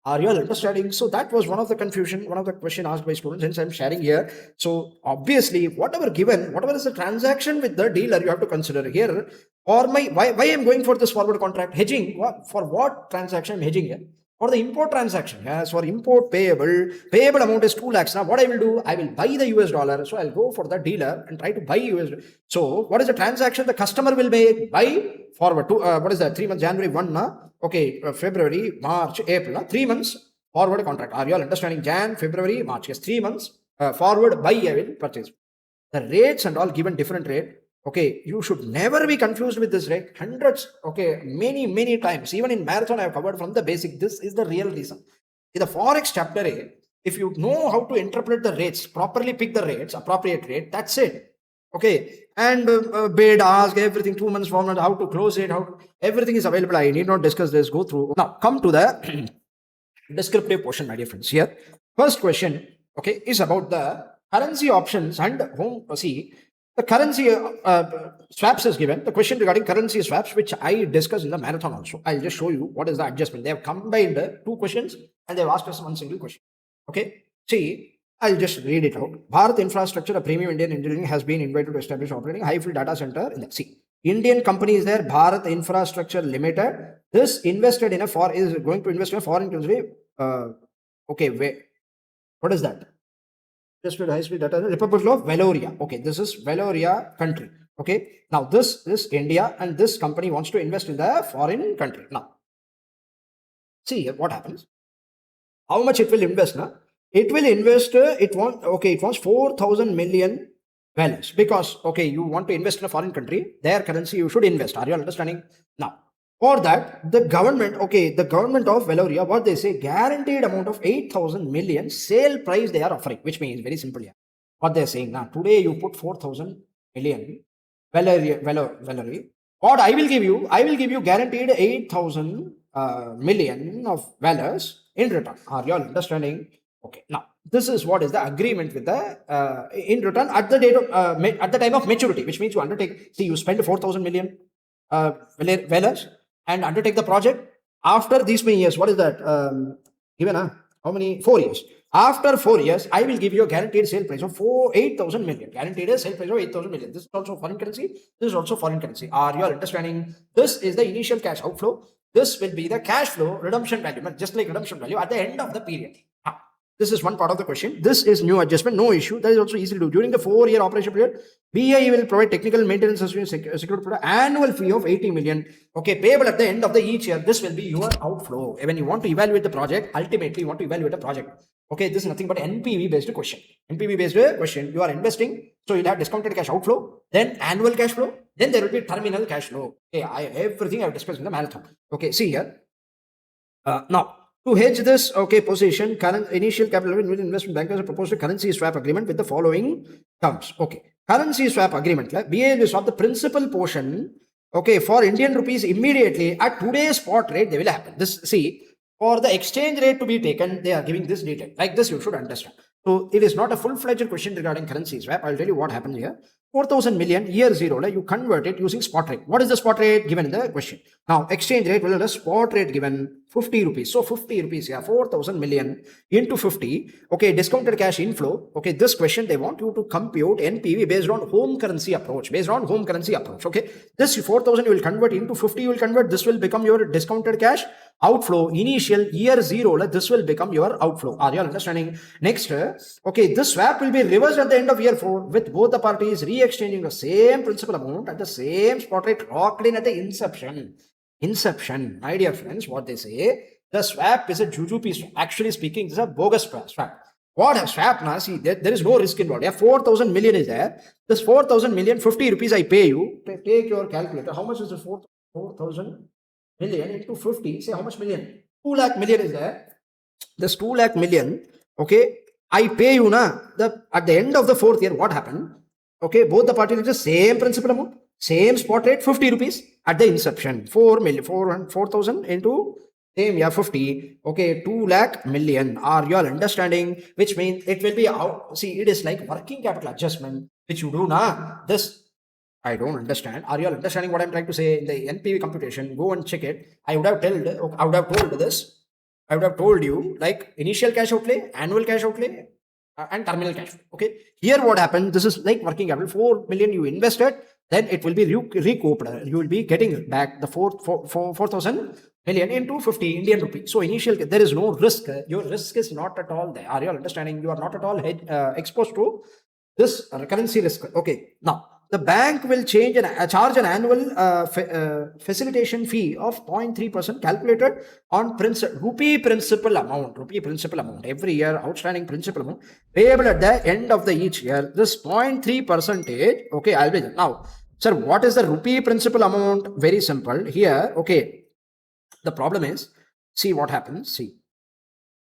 Are you all understanding? So that was one of the confusion, one of the question asked by students, hence I'm sharing here. So obviously, whatever given, whatever is the transaction with the dealer, you have to consider here. Or why I'm going for this forward contract hedging? For what transaction I'm hedging here? For the import transaction, yes, for import payable amount is 2 lakhs. Now what I will do, I will buy the US dollar. So I'll go for the dealer and try to buy US. So what is the transaction the customer will make? Buy forward to, what is that? 3 months, January 1, okay, February, March, April, 3 months forward contract. Are you all understanding? Jan, February, March, yes, 3 months forward buy, I will purchase. The rates and all given different rate. Okay, you should never be confused with this rate. Hundreds, okay, many times. Even in marathon, I have covered from the basic. This is the real reason. In the Forex chapter A, if you know how to interpret the rates, properly pick the rates, appropriate rate, that's it. Okay, and bid, ask, everything, 2 months format, how to close it, everything is available. I need not discuss this, go through. Now, come to the descriptive portion, my dear friends. Here, first question, okay, is about the currency options and home. See, the currency swaps is given. The question regarding currency swaps, which I discussed in the marathon also. I'll just show you what is the adjustment. They have combined 2 questions and they've asked us one single question. Okay. See, I'll just read it out. Bharat Infrastructure, a premium Indian engineering, has been invited to establish operating high-field data center in the sea. Indian company is there, Bharat Infrastructure Limited. This invested in is going to invest in a foreign country. Okay, wait. What is that? High-speed data, Republic of Valoria. Okay, this is Valoria country. Okay, now this is India and this company wants to invest in the foreign country. Now, see here what happens. How much it will invest now? It will invest, it wants 4,000 million values, because okay, you want to invest in a foreign country, their currency you should invest. Are you all understanding? Now, for that, the government, okay, the government of Valoria, what they say, guaranteed amount of 8,000 million sale price they are offering, which means very simple. Yeah, what they're saying now, today you put 4,000 million Valoria. What I will give you guaranteed 8,000 million of valors in return. Are you all understanding? Okay, now this is what is the agreement with the in return at the date of at the time of maturity, which means you undertake. See, you spend 4,000 million valors and undertake the project after these many years. What is that? Given how many? 4 years. After 4 years, I will give you a guaranteed sale price of 8,000 million. Guaranteed sale price of 8,000 million. This is also foreign currency. This is also foreign currency. Are you all understanding? This is the initial cash outflow. This will be the cash flow redemption value, just like redemption value at the end of the period. This is one part of the question. This is new adjustment, no issue. That is also easy to do. During the 4-year operation period, BIE will provide technical maintenance security product annual fee of 80 million. Okay, payable at the end of the each year. This will be your outflow. When you want to evaluate the project, ultimately you want to evaluate a project. Okay, this is nothing but NPV based question. NPV based question. You are investing, so you'll have discounted cash outflow, then annual cash flow, then there will be terminal cash flow. Okay, everything I have discussed in the marathon. Okay, see here. Now, to hedge this, okay, position, current initial capital investment bankers have proposed a currency swap agreement with the following terms. Okay, currency swap agreement. Like, BA will swap the principal portion, okay, for Indian rupees immediately at today's spot rate. They will happen. This, see, for the exchange rate to be taken, they are giving this detail. Like this, you should understand. So it is not a full-fledged question regarding currency swap. I'll tell you what happens here. 4,000 million year zero, like you convert it using spot rate. What is the spot rate given in the question? Now, exchange rate, well, the spot rate given 50 rupees. So 50 rupees, yeah, 4,000 million into 50. Okay, discounted cash inflow. Okay, this question, they want you to compute NPV based on home currency approach. Okay, this 4,000 you will convert into 50, you will convert. This will become your discounted cash outflow. Initial year zero, like this will become your outflow. Are you all understanding? Next, okay, this swap will be reversed at the end of year 4 with both the parties re-exchanging the same principal amount at the same spot rate locked in at the inception. My dear friends, what they say, the swap is a juju piece. Actually speaking, this is a bogus swap. What a swap now? See, there is no risk involved. Yeah, 4,000 million is there. This 4,000 million, 50 rupees I pay you. Take your calculator. How much is this 4,000 million into 50? Say how much million? 2 lakh million is there. This 2 lakh million, okay, I pay you na. At the end of the 4th year, what happened? Okay, both the parties the same principal amount, same spot rate, 50 rupees at the inception. 4,000 into same, yeah, 50. Okay, 2 lakh million. Are you all understanding? Which means it will be out. See, it is like working capital adjustment, which you do na. This I don't understand. Are you all understanding what I'm trying to say? In the NPV computation, go and check it. I would have told this. I would have told you like initial cash outlay, annual cash outlay, and terminal cash flow. Okay. Here what happened? This is like working capital. 4 million you invested, then it will be recouped. You will be getting back the 4,000 million into 50 Indian rupee. So initial, there is no risk. Your risk is not at all there. Are you all understanding? You are not at all exposed to this currency risk. Okay. Now, the bank will charge an annual facilitation fee of 0.3% calculated on rupee principal amount. Every year, outstanding principal amount payable at the end of the each year. This 0.3%. Okay, I'll be there. Now, sir, what is the rupee principal amount? Very simple. Here, okay. The problem is, see what happens. See.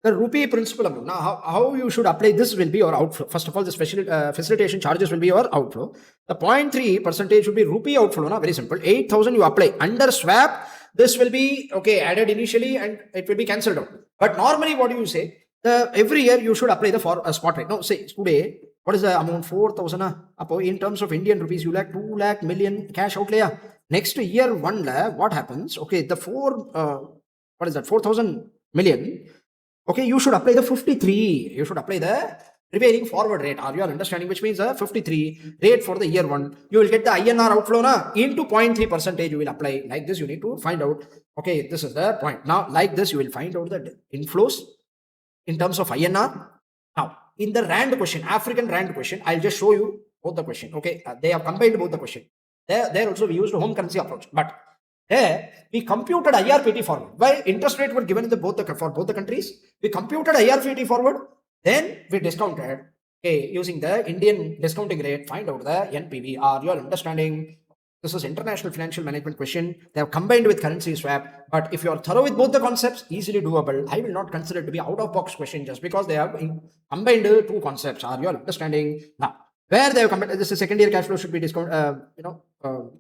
The rupee principal amount. Now, how you should apply this will be your outflow. First of all, this facilitation charges will be your outflow. The 0.3% will be rupee outflow. Now, very simple. 8,000 you apply. Under swap, this will be, okay, added initially and it will be cancelled out. But normally, what do you say? Every year you should apply the spot rate. No, say today, what is the amount? 4,000. In terms of Indian rupees, you like 2 lakh million cash outlay. Next year, 1 lakh, what happens? Okay, the 4,000 million. Okay, you should apply the 53. You should apply the prevailing forward rate. Are you all understanding? Which means the 53 rate for the year 1. You will get the INR outflow na into 0.3% you will apply. Like this, you need to find out. Okay, this is the point. Now, like this, you will find out the inflows in terms of INR. Now, in the RAND question, African RAND question, I'll just show you both the question. Okay, they have combined both the question. There also we used a home currency approach, but here we computed IRPT forward. Why interest rate were given in for both the countries. We computed IRPT forward, then we discounted. Okay, using the Indian discounting rate, find out the NPV. Are you all understanding? This is international financial management question. They have combined with currency swap. But if you are thorough with both the concepts, easily doable. I will not consider it to be out of box question just because they have combined two concepts. Are you all understanding? Now, where they have combined, this is second year cash flow should be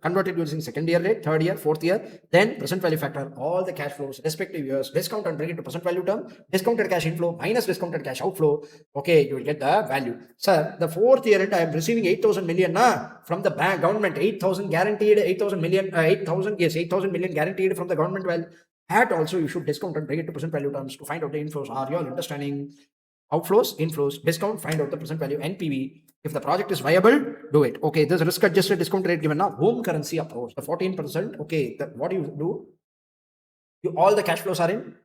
converted using second year rate, third year, fourth year, then present value factor, all the cash flows, respective years, discount and bring it to present value term, discounted cash inflow minus discounted cash outflow. Okay, you will get the value. Sir, the fourth year end, I am receiving 8,000 million from the bank government, 8,000 guaranteed, 8,000 million, 8,000, yes, 8,000 million guaranteed from the government. Well, that also you should discount and bring it to present value terms to find out the inflows. Are you all understanding? Outflows, inflows, discount, find out the present value, NPV. If the project is viable, do it. Okay, this risk adjusted discount rate given now, home currency approach, the 14%. Okay, what do you do? All the cash flows are in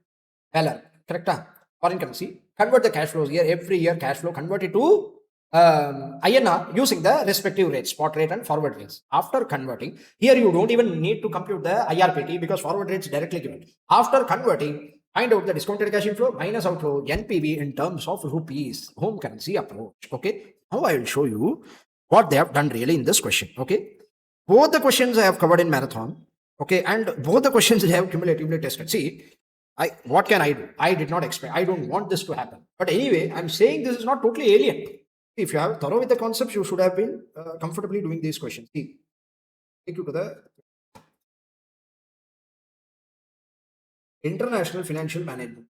dollar, correct? Foreign currency. Convert the cash flows here, every year cash flow, convert it to INR using the respective rates, spot rate and forward rates. After converting, here you don't even need to compute the IRPT because forward rates directly given. After converting, find out the discounted cash inflow minus outflow, NPV in terms of rupees, home currency approach. Okay, now I will show you what they have done really in this question. Okay, both the questions I have covered in marathon. Okay, and both the questions they have cumulatively tested. See, what can I do? I did not expect. I don't want this to happen. But anyway, I'm saying this is not totally alien. If you have thorough with the concepts, you should have been comfortably doing these questions. See, take you to the international financial management.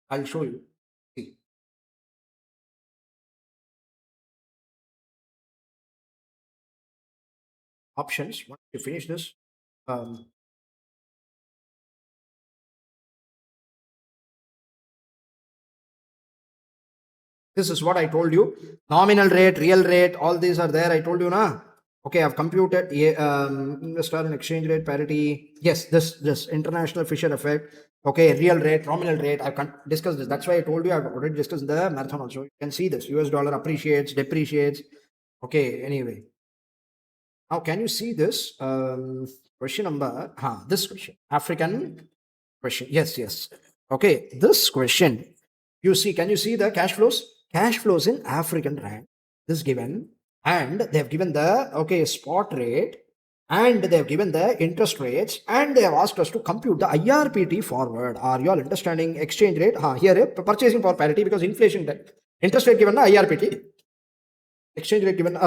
I'll show you. See, options. Once you finish this, this is what I told you. Nominal rate, real rate, all these are there. I told you, na. Okay, I've computed investor and exchange rate parity. Yes, this international Fisher effect. Okay, real rate, nominal rate. I've discussed this. That's why I told you I've already discussed the marathon also. You can see this. US dollar appreciates, depreciates. Okay, anyway. Now, can you see this? Question number, this question. African question. Yes. Okay, this question. You see, can you see the cash flows? Cash flows in African rand. This given, and they have given the spot rate, and they have given the interest rates, and they have asked us to compute the IRPT forward. Are you all understanding? Exchange rate? Here purchasing power parity because inflation interest rate given IRPT, exchange rate given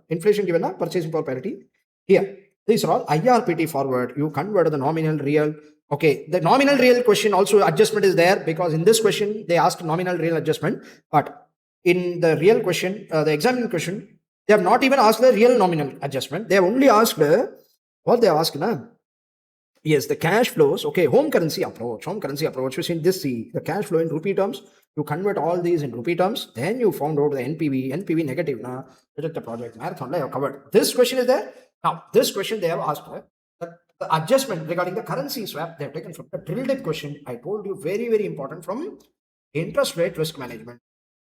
inflation given purchasing power parity. Here these are all IRPT forward. You convert the nominal real. Okay, the nominal real question also adjustment is there because in this question they asked nominal real adjustment, but in the real question, the examining question, they have not even asked the real nominal adjustment. They have only asked what they have asked now. Yes, the cash flows. Okay, home currency approach, which in this, see the cash flow in rupee terms. You convert all these in rupee terms, then you found out the NPV negative. Now, reject the project. Marathon, I have covered. This question is there. Now, this question they have asked the adjustment regarding the currency swap they have taken from the drill dip question. I told you very important from interest rate risk management.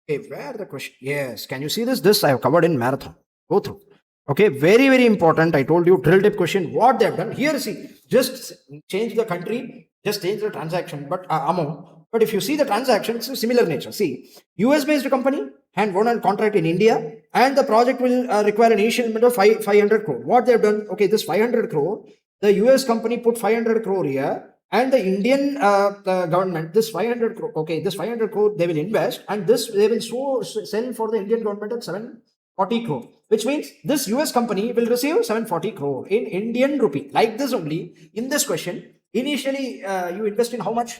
Okay, where the question? Yes, can you see this? This I have covered in marathon. Go through. Okay, very important. I told you drill dip question. What they have done here? See, just change the country, just change the transaction, but amount. But if you see the transaction, it's a similar nature. See, US based company and won a contract in India, and the project will require an initial investment of 500 crore. What they have done? Okay, this 500 crore, the US company put 500 crore here, and the Indian the government, this 500 crore, okay, this 500 crore they will invest, and this they will sell for the Indian government at 740 crore, which means this US company will receive 740 crore in Indian rupee. Like this only, in this question, initially you invest in how much?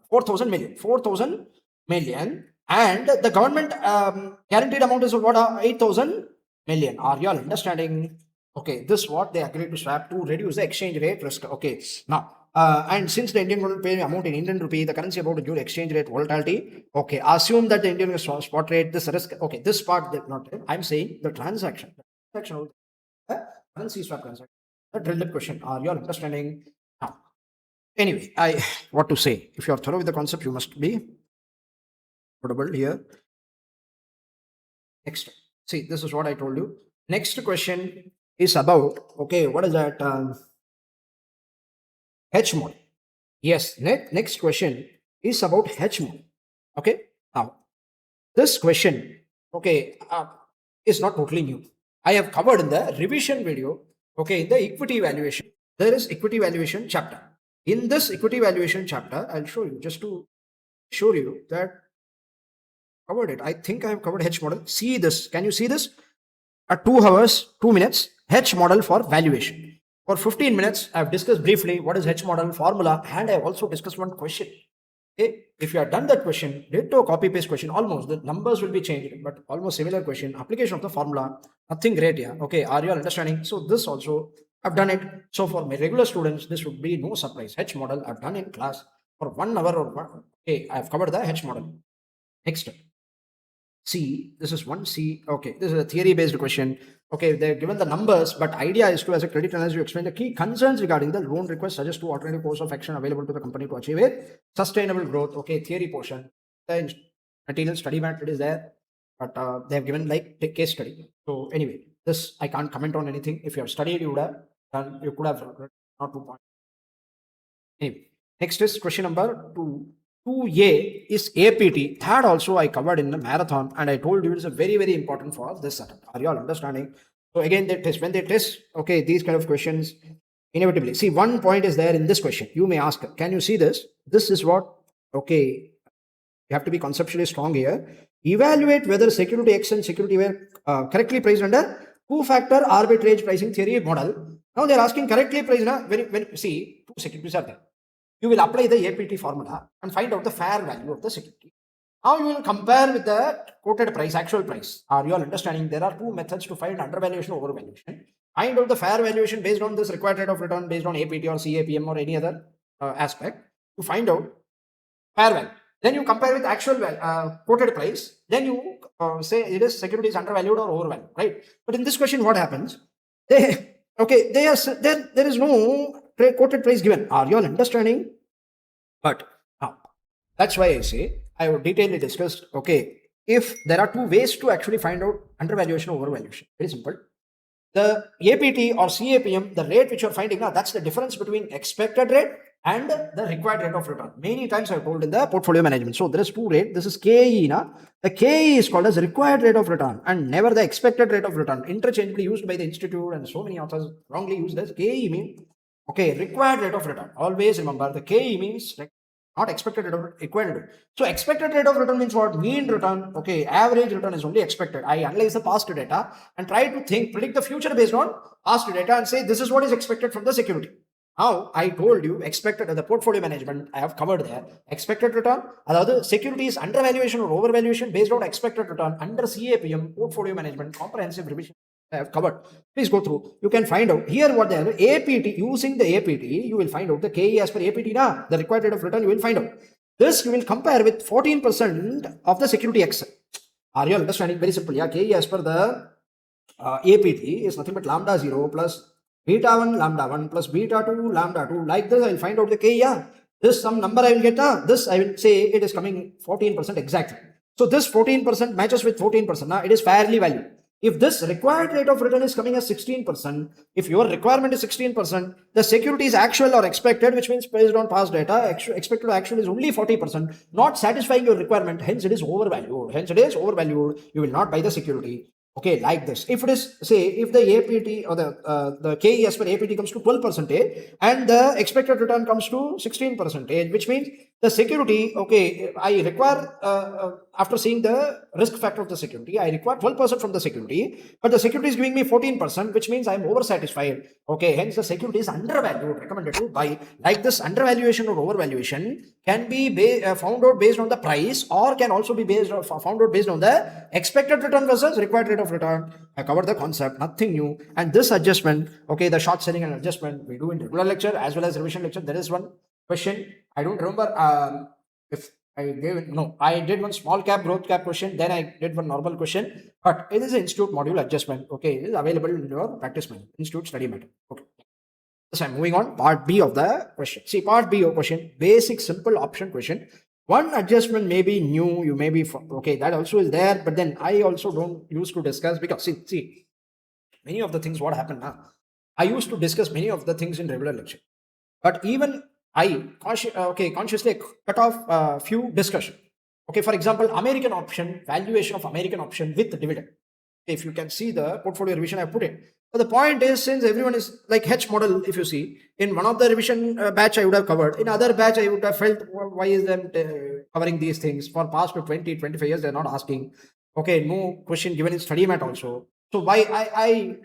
4,000 million, and the government guaranteed amount is what? 8,000 million. Are you all understanding? Okay, this what they agreed to swap to reduce the exchange rate risk. Okay, now and since the Indian government pay amount in Indian rupee, the currency about due exchange rate volatility. Okay, assume that the Indian spot rate, this risk. Okay, this part did not. I'm saying the transaction currency swap transaction. The drill dip question. Are you all understanding? Now, anyway, what to say? If you are thorough with the concept, you must be audible here. Next, see, this is what I told you. Next question is about, okay, what is that? H mode. Yes, next question is about H mode. Okay, now This question, okay, is not totally new. I have covered in the revision video, okay, in the equity valuation. There is equity valuation chapter. In this equity valuation chapter, I'll show you just to show you that covered it. I think I have covered H model. See this. Can you see this? At 2 hours, 2 minutes, H model for valuation. For 15 minutes, I've discussed briefly what is H model formula, and I've also discussed one question. Okay, if you have done that question, ditto copy paste question, almost the numbers will be changed, but almost similar question, application of the formula, nothing great here. Okay, are you all understanding? So this also I've done it. So for my regular students, this would be no surprise. H model I've done in class for 1 hour or one. Okay, I've covered the H model. Next, C, this is 1C. Okay, this is a theory based question. Okay, they're given the numbers, but idea is to, as a credit analyst, you explain the key concerns regarding the loan request, suggest two alternative course of action available to the company to achieve it. Sustainable growth. Okay, theory portion. The material study mat, it is there, but they have given like case study. So anyway, this I can't comment on anything. If you have studied, you would have done, you could have not 2 points. Anyway, next is question number 2. 2A is APT. That also I covered in the marathon, and I told you it's a very, very important for this setup. Are you all understanding? So again, they test. When they test, okay, these kind of questions, inevitably. See, one point is there in this question. You may ask, can you see this? This is what, okay, you have to be conceptually strong here. Evaluate whether security X and security Y correctly priced under two-factor arbitrage pricing theory model. Now they're asking correctly priced. When see, two securities are there. You will apply the APT formula and find out the fair value of the security. Now you will compare with the quoted price, actual price. Are you all understanding? There are 2 methods to find undervaluation or overvaluation. Find out the fair valuation based on this required rate of return based on APT or CAPM or any other aspect. To find out fair value. Then you compare with actual quoted price. Then you say it is security is undervalued or overvalued, right? But in this question, what happens? There is no quoted price given. Are you all understanding? But now, that's why I say I would detailedly discussed. Okay, if there are 2 ways to actually find out undervaluation or overvaluation, very simple. The APT or CAPM, the rate which you're finding now, that's the difference between expected rate and the required rate of return. Many times I've told in the portfolio management. So there is 2 rate. This is KE. The KE is called as required rate of return and never the expected rate of return. Interchangeably used by the institute, and so many authors wrongly used as KE means, okay, required rate of return. Always remember the KE means not expected rate of required rate. So expected rate of return means what? Mean return. Okay, average return is only expected. I analyze the past data and try to predict the future based on past data and say this is what is expected from the security. Now I told you expected the portfolio management I have covered there. Expected return, other securities undervaluation or overvaluation based on expected return under CAPM portfolio management comprehensive revision I have covered. Please go through. You can find out here what they are. APT, using the APT, you will find out the KE as per APT, the required rate of return, you will find out. This you will compare with 14% of the security X. Are you understanding? Very simple. Yeah, KE as per the APT is nothing but lambda 0 plus beta 1 lambda 1 plus beta 2 lambda 2. Like this, I will find out the KE. Yeah. This some number I will get. This I will say it is coming 14% exactly. So this 14% matches with 14%. It is fairly valued. If this required rate of return is coming as 16%, if your requirement is 16%, the security is actual or expected, which means based on past data, expected to actual is only 40%, not satisfying your requirement. Hence, it is overvalued. You will not buy the security. Okay, like this. If it is, say, if the APT or the KE as per APT comes to 12% and the expected return comes to 16%, which means the security, okay, I require, after seeing the risk factor of the security, I require 12% from the security, but the security is giving me 14%, which means I'm oversatisfied. Okay, hence the security is undervalued, recommended to buy. Like this, undervaluation or overvaluation can be found out based on the price or can also be found out based on the expected return versus required rate of return. I covered the concept, nothing new. And this adjustment, okay, the short selling and adjustment we do in regular lecture as well as revision lecture. There is one question. I don't remember if I gave it. No, I did one small cap, growth cap question. Then I did one normal question. But it is an institute module adjustment. Okay, it is available in your practice manual, institute study matter. Okay. So I'm moving on. Part B of the question. See, part B of question, basic simple option question. One adjustment may be new, you may be, okay, that also is there, but then I also don't used to discuss because see, many of the things what happened now, I used to discuss many of the things in regular lecture, but even I consciously cut off a few discussion. Okay, for example, American option, valuation of American option with dividend. If you can see the portfolio revision I put in. But the point is, since everyone is like H model, if you see, in one of the revision batch I would have covered, in other batch I would have felt, why is them covering these things? For past 20, 25 years, they're not asking. Okay, no question given in study mat also. So why I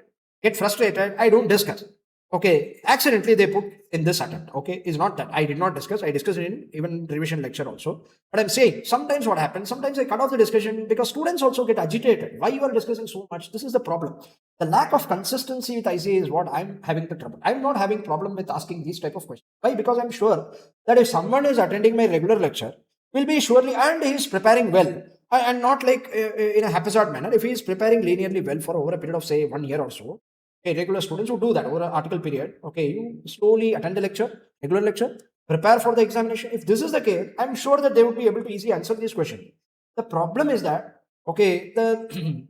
get frustrated, I don't discuss. Okay, accidentally they put in this attempt. Okay, is not that I did not discuss. I discussed it in even revision lecture also. But I'm saying sometimes what happens, sometimes I cut off the discussion because students also get agitated. Why you are discussing so much? This is the problem. The lack of consistency with ICA is what I'm having the trouble. I'm not having problem with asking these type of questions. Why? Because I'm sure that if someone is attending my regular lecture, will be surely and he is preparing well and not like in a haphazard manner. If he is preparing linearly well for over a period of say 1 year or so, okay, regular students who do that over an article period. Okay, you slowly attend the lecture, regular lecture, prepare for the examination. If this is the case, I'm sure that they would be able to easily answer this question. The problem is that, okay, the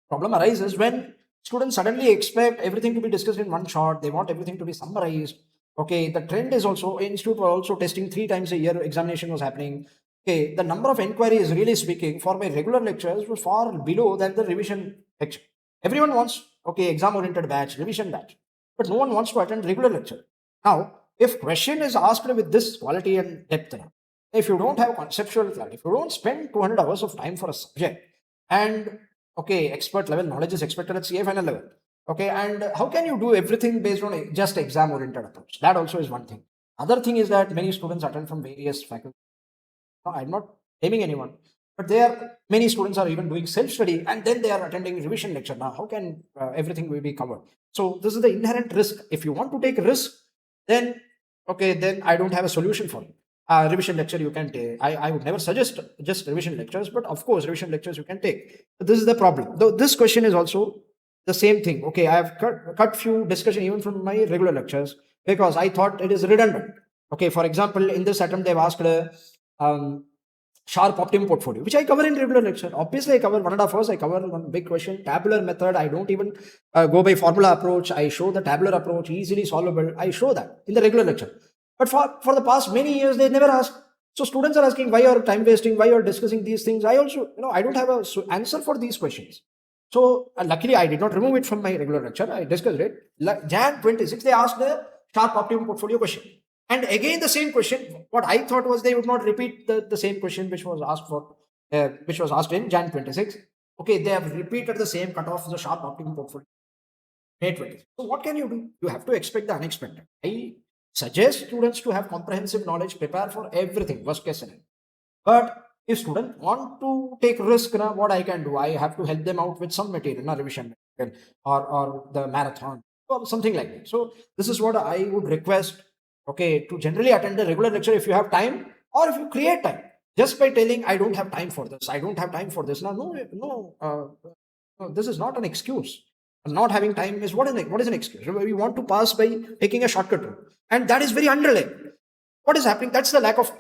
problem arises when students suddenly expect everything to be discussed in one shot. They want everything to be summarized. Okay, the trend is also, institute were also testing 3 times a year examination was happening. Okay, the number of inquiries, really speaking, for my regular lectures was far below than the revision lecture. Everyone wants, okay, exam oriented batch, revision batch, but no one wants to attend regular lecture. Now, if question is asked with this quality and depth, if you don't have conceptual clarity, if you don't spend 200 hours of time for a subject, and okay, expert level knowledge is expected at CA final level. Okay, and how can you do everything based on just exam oriented approach? That also is one thing. Other thing is that many students attend from various faculty. No, I'm not blaming anyone, but there many students are even doing self-study and then they are attending revision lecture. Now, how can everything will be covered? So this is the inherent risk. If you want to take risk, then okay, then I don't have a solution for it. Revision lecture you can take. I would never suggest just revision lectures, but of course revision lectures you can take. But this is the problem. Though this question is also the same thing. Okay, I have cut few discussion even from my regular lectures because I thought it is redundant. Okay, for example, in this attempt they've asked sharp optimum portfolio, which I cover in regular lecture. Obviously, I cover 1.5 hours. I cover one big question, tabular method. I don't even go by formula approach. I show the tabular approach, easily solvable. I show that in the regular lecture. But for the past many years, they never ask. So students are asking why you're time wasting, why you're discussing these things. I also, I don't have a answer for these questions. So luckily, I did not remove it from my regular lecture. I discussed it. Jan 26, they asked the sharp optimum portfolio question. And again, the same question. What I thought was they would not repeat the same question which was asked for, which was asked in Jan 26. Okay, they have repeated the same cutoff for the sharp optimum portfolio. May 20. So what can you do? You have to expect the unexpected. I suggest students to have comprehensive knowledge, prepare for everything, worst case scenario. But if students want to take risk, what I can do, I have to help them out with some material, revision material, or the marathon or something like that. So this is what I would request. Okay, to generally attend the regular lecture if you have time or if you create time. Just by telling I don't have time for this, I don't have time for this. Now, no, this is not an excuse. Not having time is what is an excuse? We want to pass by taking a shortcut route, and that is very unreliable. What is happening? That's the lack of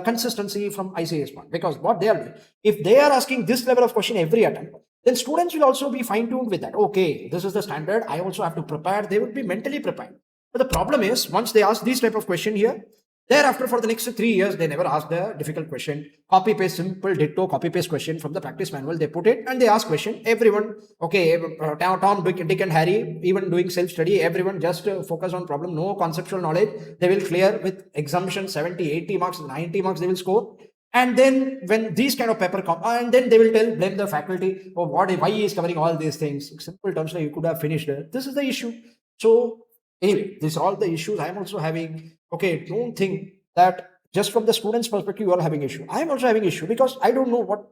consistency from ICA's part. Because what they are doing, if they are asking this level of question every attempt, then students will also be fine-tuned with that. Okay, this is the standard. I also have to prepare. They would be mentally prepared. But the problem is, once they ask this type of question here, thereafter for the next 3 years, they never ask the difficult question. Copy paste, simple ditto copy paste question from the practice manual. They put it and they ask question. Everyone, okay, Tom, Dick and Harry, even doing self-study, everyone just focus on problem, no conceptual knowledge. They will clear with exemption 70, 80 marks, 90 marks they will score. And then when these kind of paper come, and then they will blame the faculty, oh, why he is covering all these things. In simple terms, you could have finished it. This is the issue. So anyway, these are all the issues I am also having. Okay, don't think that just from the student's perspective, you are having issue. I am also having issue because I don't know what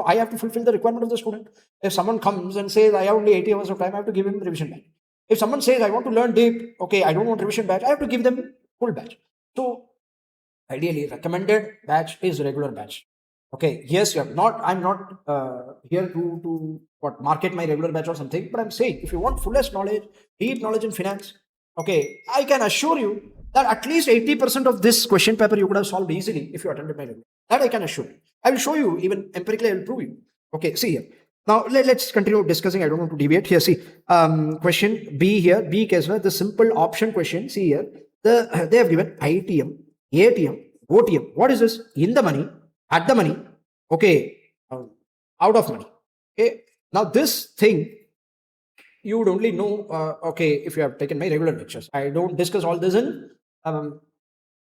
I have to fulfill the requirement of the student. If someone comes and says, I have only 80 hours of time, I have to give him revision batch. If someone says, I want to learn deep, okay, I don't want revision batch, I have to give them full batch. So ideally, recommended batch is regular batch. Okay, yes, I'm not here to market my regular batch or something, but I'm saying if you want fullest knowledge, deep knowledge in finance, okay, I can assure you that at least 80% of this question paper you could have solved easily if you attended my regular. That I can assure you. I will show you, even empirically, I will prove you. Okay, see here. Now, let's continue discussing. I don't want to deviate here. See, question B here, B case, the simple option question. See here, they have given ITM, ATM, OTM. What is this? In the money, at the money, okay, out of money. Okay, now this thing you would only know, okay, if you have taken my regular lectures. I don't discuss all this in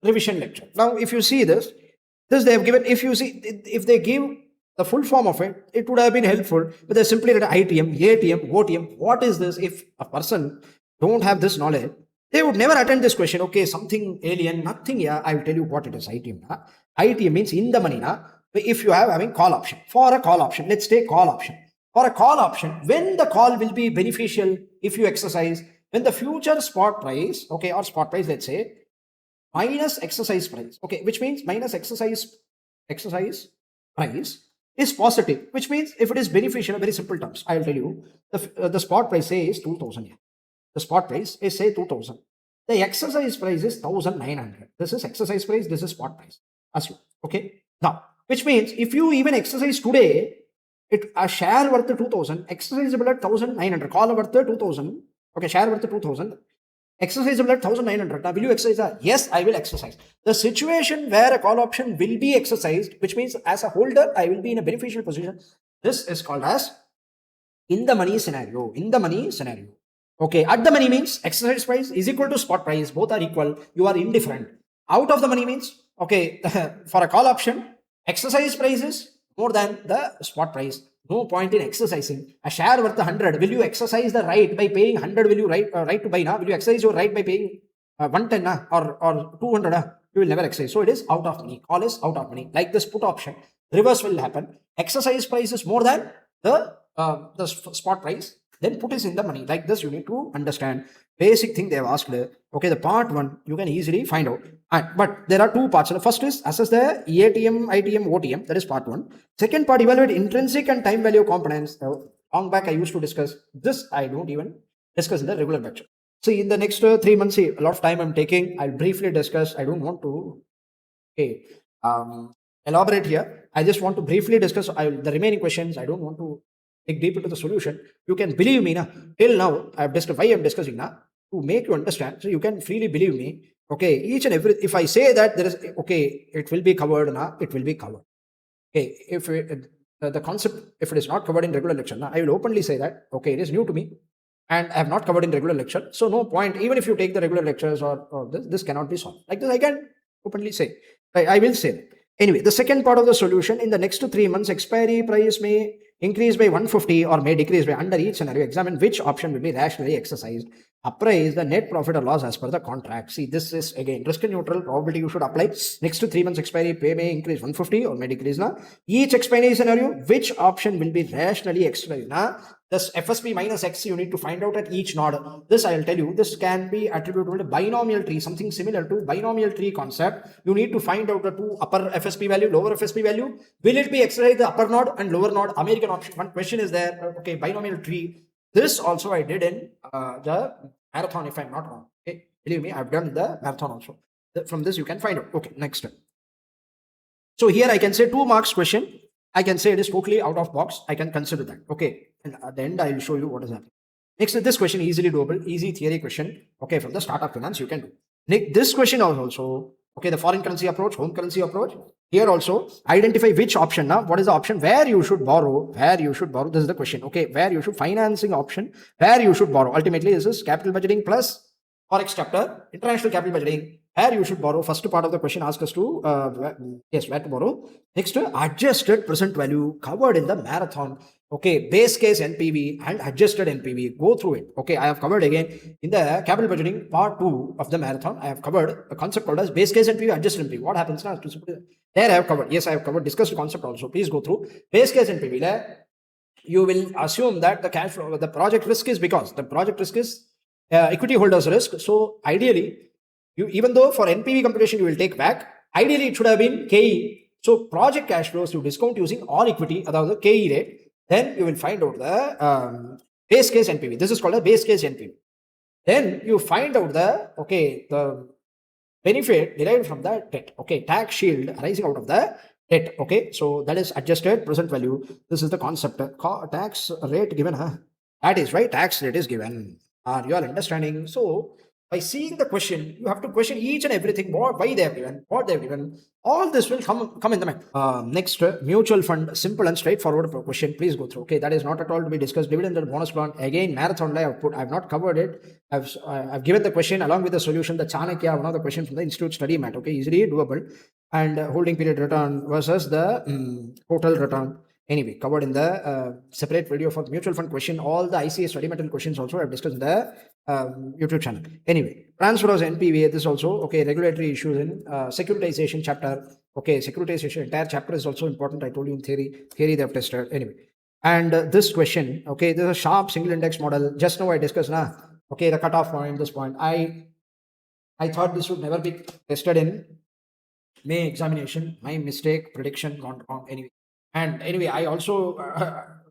revision lecture. Now, if you see this they have given, if you see, if they give the full form of it, it would have been helpful, but they simply read ITM, ATM, OTM. What is this? If a person don't have this knowledge, they would never attend this question. Okay, something alien, nothing. Yeah, I will tell you what it is. ITM. ITM means in the money. If you have having call option, for a call option, let's take call option. For a call option, when the call will be beneficial if you exercise, when the future spot price, okay, or spot price, let's say, minus exercise price, okay, which means minus exercise price is positive, which means if it is beneficial, very simple terms, I'll tell you, the spot price say is 2000. Yeah. The spot price is say 2000. The exercise price is 1900. This is exercise price, this is spot price. Assume. Okay. Now, which means if you even exercise today, a share worth 2000, exercisable at 1900, call worth 2000, okay, share worth 2000, exercisable at 1900. Now, will you exercise that? Yes, I will exercise. The situation where a call option will be exercised, which means as a holder, I will be in a beneficial position. This is called as in the money scenario. In the money scenario. Okay, at the money means exercise price is equal to spot price. Both are equal. You are indifferent. Out of the money means, okay, for a call option, exercise price is more than the spot price. No point in exercising. A share worth 100. Will you exercise the right by paying 100? Will you right to buy now? Will you exercise your right by paying 110 or 200? You will never exercise. So it is out of money. Call is out of money. Like this put option, reverse will happen. Exercise price is more than the spot price. Then put is in the money. Like this, you need to understand. Basic thing they have asked. Okay, the part one you can easily find out. But there are two parts. The first is assess the ATM, ITM, OTM. That is part one. Second part, evaluate intrinsic and time value components. Long back I used to discuss this. I don't even discuss in the regular lecture. See, in the next 3 months, see, a lot of time I'm taking. I'll briefly discuss. I don't want to elaborate here. I just want to briefly discuss the remaining questions. I don't want to dig deep into the solution. You can believe me now. Till now, I've discussed why I'm discussing now to make you understand. So you can freely believe me. Okay, each and every, if I say that there is, okay, it will be covered now, it will be covered. Okay, if the concept, if it is not covered in regular lecture, now I will openly say that, okay, it is new to me and I have not covered in regular lecture. So no point, even if you take the regular lectures or this cannot be solved. Like this, I can openly say, I will say that. Anyway, the second part of the solution, in the next 3 months, expiry price may increase by 150 or may decrease by, under each scenario, examine which option will be rationally exercised. Appraise the net profit or loss as per the contract. See, this is again risk neutral probability you should apply. Next to 3 months expiry, pay may increase 150 or may decrease. Now, each expiry scenario, which option will be rationally exercised? Now, this FSP minus X you need to find out at each node. This I will tell you, this can be attributable to binomial tree, something similar to binomial tree concept. You need to find out the two upper FSP value, lower FSP value. Will it be exercised the upper node and lower node? American option. One question is there. Okay, binomial tree. This also I did in the marathon, if I'm not wrong. Okay, believe me, I've done the marathon also. From this you can find out. Okay, next. So here I can say 2 marks question. I can say it is totally out of box. I can consider that. Okay, and at the end I will show you what is happening. Next, this question easily doable, easy theory question. Okay, from the startup finance you can do. Next, this question also. Okay, the foreign currency approach, home currency approach. Here also, identify which option. Now, what is the option where you should borrow? Where you should borrow? This is the question. Okay, where you should financing option, where you should borrow. Ultimately, this is capital budgeting plus Forex chapter, international capital budgeting. Where you should borrow. First part of the question asks us to where to borrow. Next, adjusted present value covered in the marathon. Okay, base case NPV and adjusted NPV. Go through it. Okay, I have covered again in the capital budgeting part 2 of the marathon. I have covered a concept called as base case NPV, adjusted NPV. What happens now? There I have covered. Yes, I have covered. Discussed the concept also. Please go through base case NPV. There you will assume that the cash flow, the project risk is because the project risk is equity holders risk. So ideally, even though for NPV computation you will take back, ideally it should have been KE. So project cash flows you discount using all equity, the KE rate. Then you will find out the base case NPV. This is called a base case NPV. Then you find out the benefit derived from the debt. Okay, tax shield arising out of the debt. Okay, so that is adjusted present value. This is the concept. Tax rate given. That is right. Tax rate is given. Are you all understanding? So By seeing the question, you have to question each and everything, why they have given, what they have given. All this will come in the mind. Next, mutual fund, simple and straightforward question. Please go through. Okay, that is not at all to be discussed. Dividend and bonus plan. Again, marathon. I've not covered it. I've given the question along with the solution. The Chanakya, one of the questions from the Institute Study Mat. Okay, easily doable. And holding period return versus the total return. Anyway, covered in the separate video for the mutual fund question. All the ICA study material questions also I've discussed in the YouTube channel. Anyway, transfer of NPV, this also, okay, regulatory issues in securitization chapter. Okay, securitization entire chapter is also important. I told you in theory they have tested. Anyway, and this question, okay, there's a sharp single index model. Just now I discussed, okay, the cutoff point, this point. I thought this would never be tested in May examination. My mistake, prediction gone wrong. Anyway, I also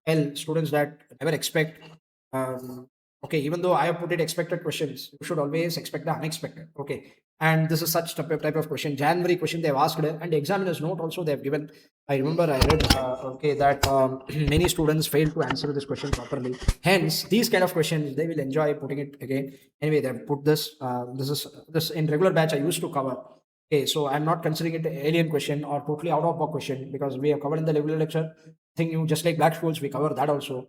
tell students that never expect. Okay, even though I have put it expected questions, you should always expect the unexpected. Okay, and this is such type of question. January question they have asked, and the examiner's note also they have given. I remember I read okay that many students failed to answer this question properly. Hence, these kind of questions they will enjoy putting it again. Anyway, they have put this. This in regular batch I used to cover. Okay, so I'm not considering it an alien question or totally out of box question because we have covered in the regular lecture. Thing you just like black schools, we cover that also.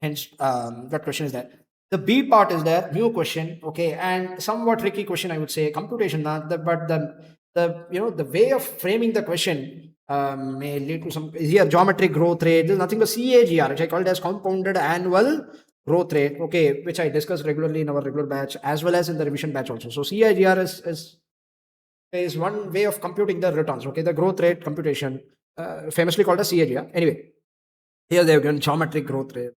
Hence, that question is there. The B part is there, new question, okay, and somewhat tricky question, I would say, computation. But the way of framing the question may lead to some here geometric growth rate. There's nothing but CAGR, which I call it as compounded annual growth rate, okay, which I discuss regularly in our regular batch as well as in the revision batch also. So CAGR is one way of computing the returns, okay, the growth rate computation, famously called as CAGR. Anyway, here they have given geometric growth rate.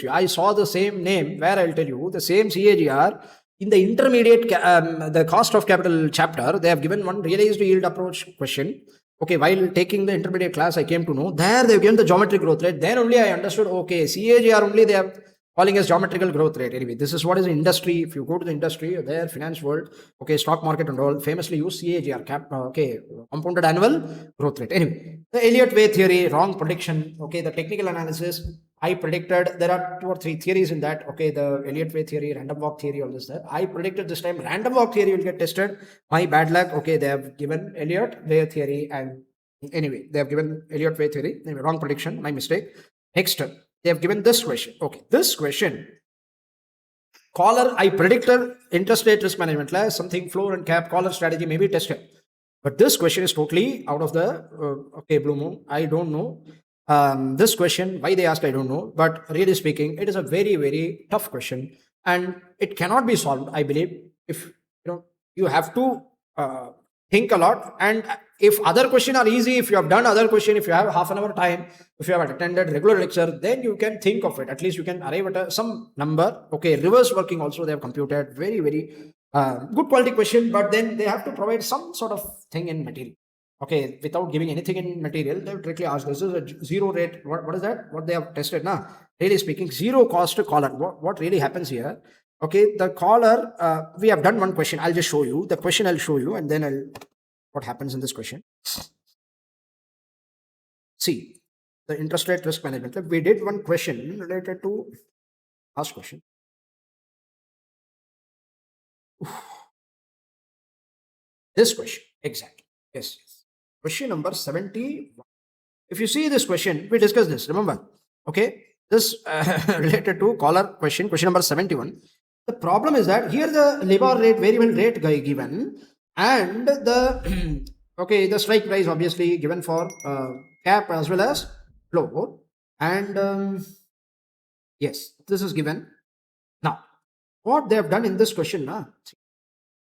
I saw the same name where I'll tell you the same CAGR in the intermediate, the cost of capital chapter. They have given one realized yield approach question. Okay, while taking the intermediate class, I came to know there they've given the geometric growth rate. Then only I understood, okay, CAGR only they have calling as geometrical growth rate. Anyway, this is what is industry. If you go to the industry, there, finance world, okay, stock market and all, famously use CAGR, okay, compounded annual growth rate. Anyway, the Elliott wave theory, wrong prediction. Okay, the technical analysis, I predicted there are 2 or 3 theories in that. Okay, the Elliott wave theory, random walk theory, all this there. I predicted this time random walk theory will get tested. My bad luck. Okay, they have given Elliott wave theory, and anyway, they have given Elliott wave theory. Anyway, wrong prediction, my mistake. Next, they have given this question. Okay, this question. Collar, I predicted interest rate risk management class, something floor and cap, collar strategy may be tested. But this question is totally out of the, okay, Blue Moon. I don't know. This question, why they asked, I don't know. But really speaking, it is a very, very tough question. And it cannot be solved, I believe, if you have to think a lot. And if other question are easy, if you have done other question, if you have half an hour time, if you have attended regular lecture, then you can think of it. At least you can arrive at some number. Okay, reverse working also they have computed. Very, very good quality question, but then they have to provide some sort of thing in material. Okay, without giving anything in material, they directly ask, this is a zero rate. What is that? What they have tested now? Really speaking, zero cost collar. What really happens here? Okay, the collar, we have done one question. I'll just show you. The question I'll show you, and then what happens in this question. See, the interest rate risk management. We did one question related to last question. This question, exactly. Yes. Question number 71. If you see this question, we discussed this, remember? Okay, this related to collar question number 71. The problem is that here the labor rate, variable rate given, and the okay, the strike price obviously given for cap as well as floor, and yes, this is given. Now, what they have done in this question,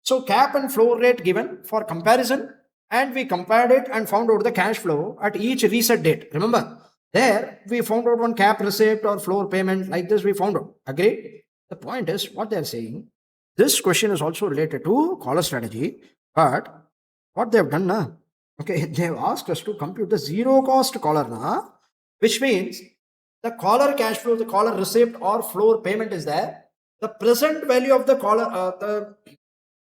so cap and floor rate given for comparison, and we compared it and found out the cash flow at each reset date. Remember, there we found out one cap receipt or floor payment like this. We found out. Agreed? The point is what they're saying. This question is also related to collar strategy, but what they've done now, okay, they've asked us to compute the zero cost collar now, which means the collar cash flow, the collar receipt or floor payment is there. The present value of the collar,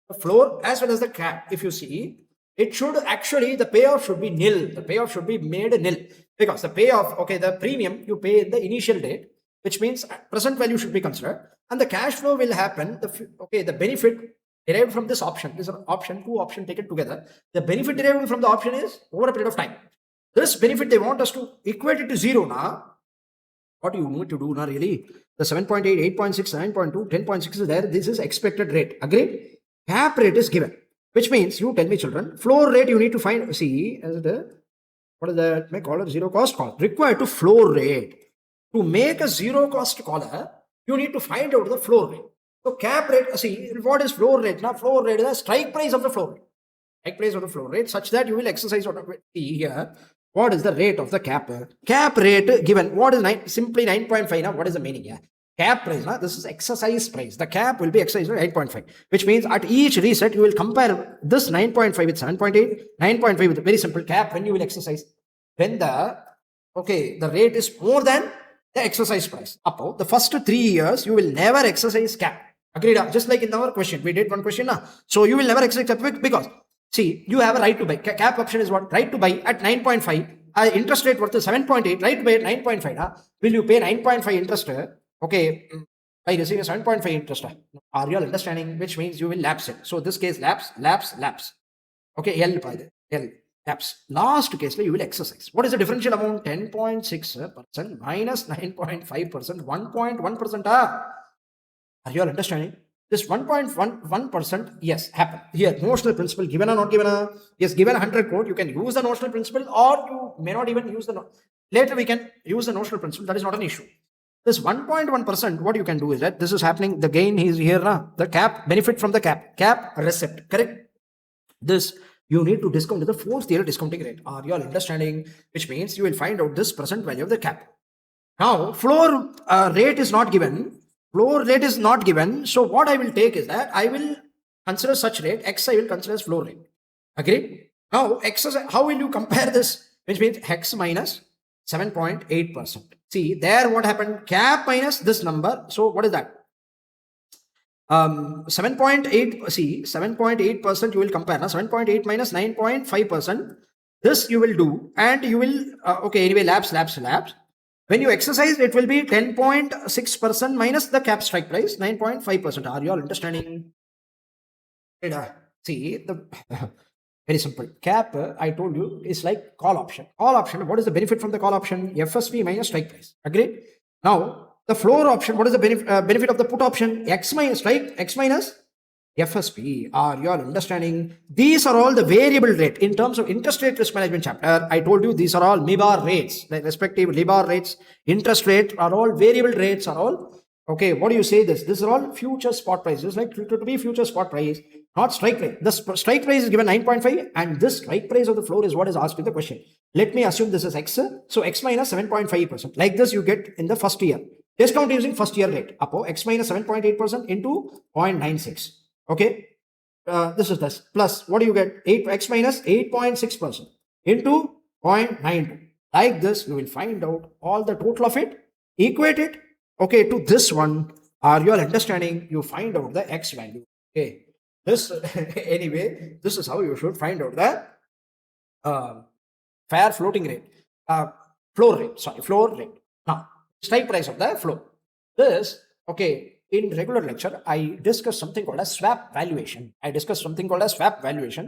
the floor as well as the cap, if you see, it should actually, the payoff should be nil. The payoff should be made nil because the payoff, okay, the premium you pay in the initial date, which means present value should be considered, and the cash flow will happen. The benefit derived from this option. This is an option, two option taken together. The benefit derived from the option is over a period of time. This benefit they want us to equate it to 0 now. What you need to do now really? The 7.8, 8.6, 9.2, 10.6 is there. This is expected rate. Agreed? Cap rate is given. Which means you tell me children, floor rate you need to find. See, as the what is that? Make collar zero cost collar. Required to floor rate. To make a zero cost collar, you need to find out the floor rate. So cap rate, see, what is floor rate? Now floor rate is the strike price of the floor rate. Strike price of the floor rate such that you will exercise what see here. What is the rate of the cap? Cap rate given. What is simply 9.5 now? What is the meaning here? Cap price, now this is exercise price. The cap will be exercised at 8.5, which means at each reset you will compare this 9.5 with 7.8, 9.5 with a very simple cap when you will exercise. When the rate is more than the exercise price. Up the first 3 years you will never exercise cap. Agreed? Just like in our question, we did one question now. So you will never exercise cap because see, you have a right to buy. Cap option is what? Right to buy at 9.5. Interest rate worth 7.8. Right to buy at 9.5. Will you pay 9.5 interest? Okay, by receiving 7.5 interest. Are you all understanding? Which means you will lapse it. So this case lapse. Okay, L by the L lapse. Last case you will exercise. What is the differential amount? 10.6% minus 9.5%, 1.1%. Are you all understanding? This 1.11%, yes, happen. Here, notional principle given or not given? Yes, given 100 crore, you can use the notional principle or you may not even use the later we can use the notional principle. That is not an issue. This 1.1%, what you can do is that this is happening. The gain is here now. The cap, benefit from the cap receipt, correct? This you need to discount to the fourth year discounting rate. Are you all understanding? Which means you will find out this present value of the cap. Now, floor rate is not given. Floor rate is not given. So what I will take is that I will consider such rate. X I will consider as floor rate. Agreed? Now, X is, how will you compare this? Which means X minus 7.8%. See, there what happened? Cap minus this number. So what is that? 7.8, see, 7.8% you will compare. Now 7.8 minus 9.5%. This you will do and you will, anyway, lapse. When you exercise, it will be 10.6% minus the cap strike price, 9.5%. Are you all understanding? See, the very simple. Cap, I told you, is like call option. Call option, what is the benefit from the call option? FSP minus strike price. Agreed? Now, the floor option, what is the benefit of the put option? X minus strike, X minus FSP. Are you all understanding? These are all the variable rate. In terms of interest rate risk management chapter, I told you these are all MIBAR rates, the respective LIBOR rates, interest rate are all variable rates are all. Okay, what do you say this? These are all future spot prices, like to be future spot price, not strike price. The strike price is given 9.5 and this strike price of the floor is what is asked in the question. Let me assume this is X. So X minus 7.5%. Like this you get in the first year. Discount using first year rate. Apo X minus 7.8% into 0.96. Okay. This is this. Plus, what do you get? X minus 8.6% into 0.92. Like this, you will find out all the total of it. Equate it. Okay, to this one. Are you all understanding? You find out the X value. Okay. This, anyway, this is how you should find out the fair floating rate. Floor rate. Now, strike price of the floor. This, okay, in regular lecture, I discussed something called as swap valuation.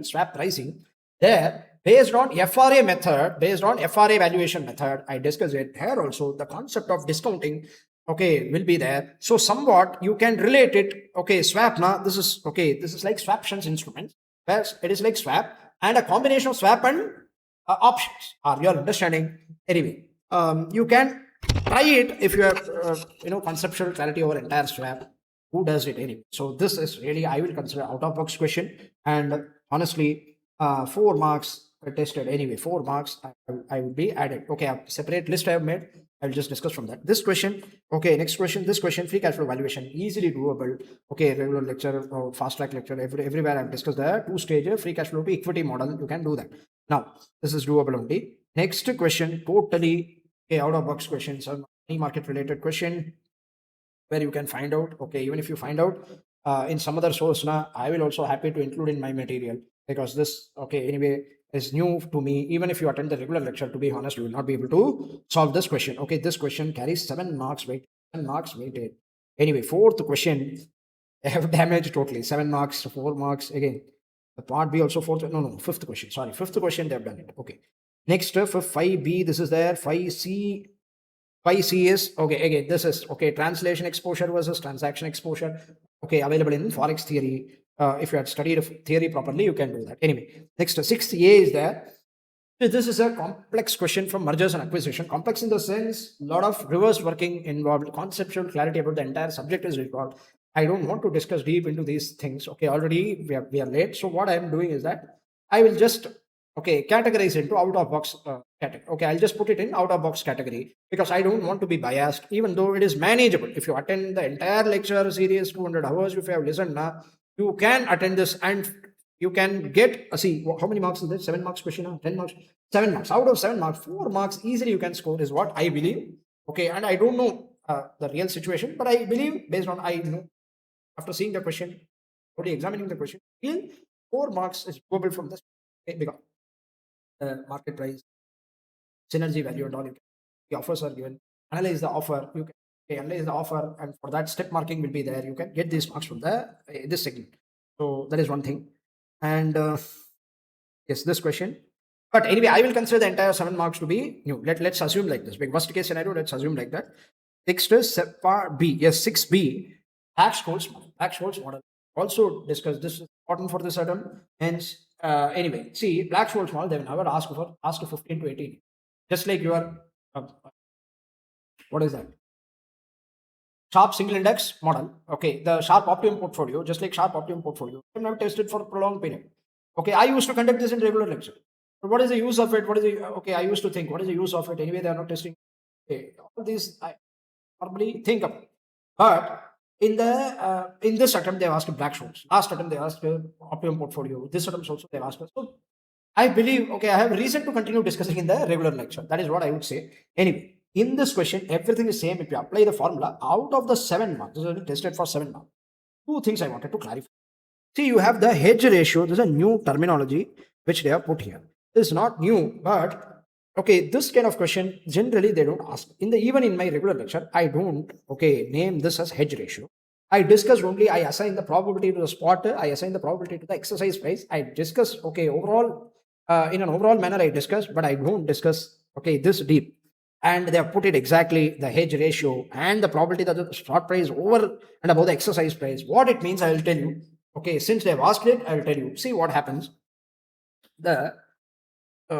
Swap pricing. There, based on FRA valuation method, I discussed it. Here also, the concept of discounting, okay, will be there. So somewhat you can relate it. Okay, swap now. This is like swaptions instruments. Whereas it is like swap and a combination of swap and options. Are you all understanding? Anyway, you can try it if you have conceptual clarity over entire swap. Who does it anyway? So this is really, I will consider out of box question, and honestly 4 marks tested anyway. 4 marks I will be added. Okay, a separate list I have made. I will just discuss from that. This question, okay, next question, this question, free cash flow valuation, easily doable. Okay, regular lecture or fast track lecture, everywhere I've discussed the 2-stage free cash flow to equity model. You can do that. Now, this is doable only. Next question, totally out of box questions, money market related question where you can find out. Okay, even if you find out in some other source, I will also happy to include in my material, because this, okay, anyway, is new to me. Even if you attend the regular lecture, to be honest, you will not be able to solve this question. Okay, this question carries 7 marks weight, 7 marks weighted. Anyway, fourth question, They have damaged totally. 7 marks, 4 marks. Again, the part B also fourth. No, fifth question. Sorry, fifth question they have done it. Okay. Next, for 5B, this is there. 5C, 5C is, okay, again, this is, okay, translation exposure versus transaction exposure. Okay, available in Forex theory. If you had studied theory properly, you can do that. Anyway, next, 6A is there. So this is a complex question from mergers and acquisition. Complex in the sense, a lot of reverse working involved, conceptual clarity about the entire subject is involved. I don't want to discuss deep into these things. Okay, already we are late. So what I am doing is that I will just, okay, categorize into out of box category. Okay, I'll just put it in out of box category because I don't want to be biased, even though it is manageable. If you attend the entire lecture series, 200 hours, if you have listened now, you can attend this and you can get, see, how many marks is this? 7 marks question, 10 marks, 7 marks. Out of 7 marks, 4 marks easily you can score is what I believe. Okay, and I don't know the real situation, but I believe based on, I know after seeing the question, only examining the question, 4 marks is doable from this. Okay, because the market price, synergy value and all, the offers are given. Analyze the offer, you can, okay, analyze the offer, and for that step marking will be there. You can get these marks from the this segment. So that is one thing. And yes, this question. But anyway, I will consider the entire 7 marks to be new. Let's assume like this. Worst case scenario, let's assume like that. Next is part B. Yes, 6B. Black-Scholes model. Also discuss this is important for this item. Hence, anyway, see, Black-Scholes model, they will never ask for 15 to 18. Just like your, what is that? Sharp single index model. Okay, the sharp optimum portfolio, just like sharp optimum portfolio, I'm not tested for a prolonged period. Okay, I used to conduct this in regular lecture. But what is the use of it? What is the, okay, I used to think, what is the use of it? Anyway, they are not testing. Okay, all these I normally think of. But in this attempt, they asked Black-Scholes. Last attempt, they asked optimum portfolio. This attempt also they asked. So I believe, okay, I have reason to continue discussing in the regular lecture. That is what I would say. Anyway, in this question, everything is same. If you apply the formula, out of the 7 marks, this is tested for 7 marks. 2 things I wanted to clarify. See, you have the hedge ratio. This is a new terminology which they have put here. This is not new, but okay, this kind of question generally they don't ask. Even in my regular lecture, I don't name this as hedge ratio. I discuss only, I assign the probability to the spot, I assign the probability to the exercise price. I discuss overall in an overall manner I discuss, but I don't discuss this deep. And they have put it exactly the hedge ratio and the probability that the spot price over and above the exercise price. What it means, I will tell you. Okay, since they have asked it, I will tell you. See what happens. The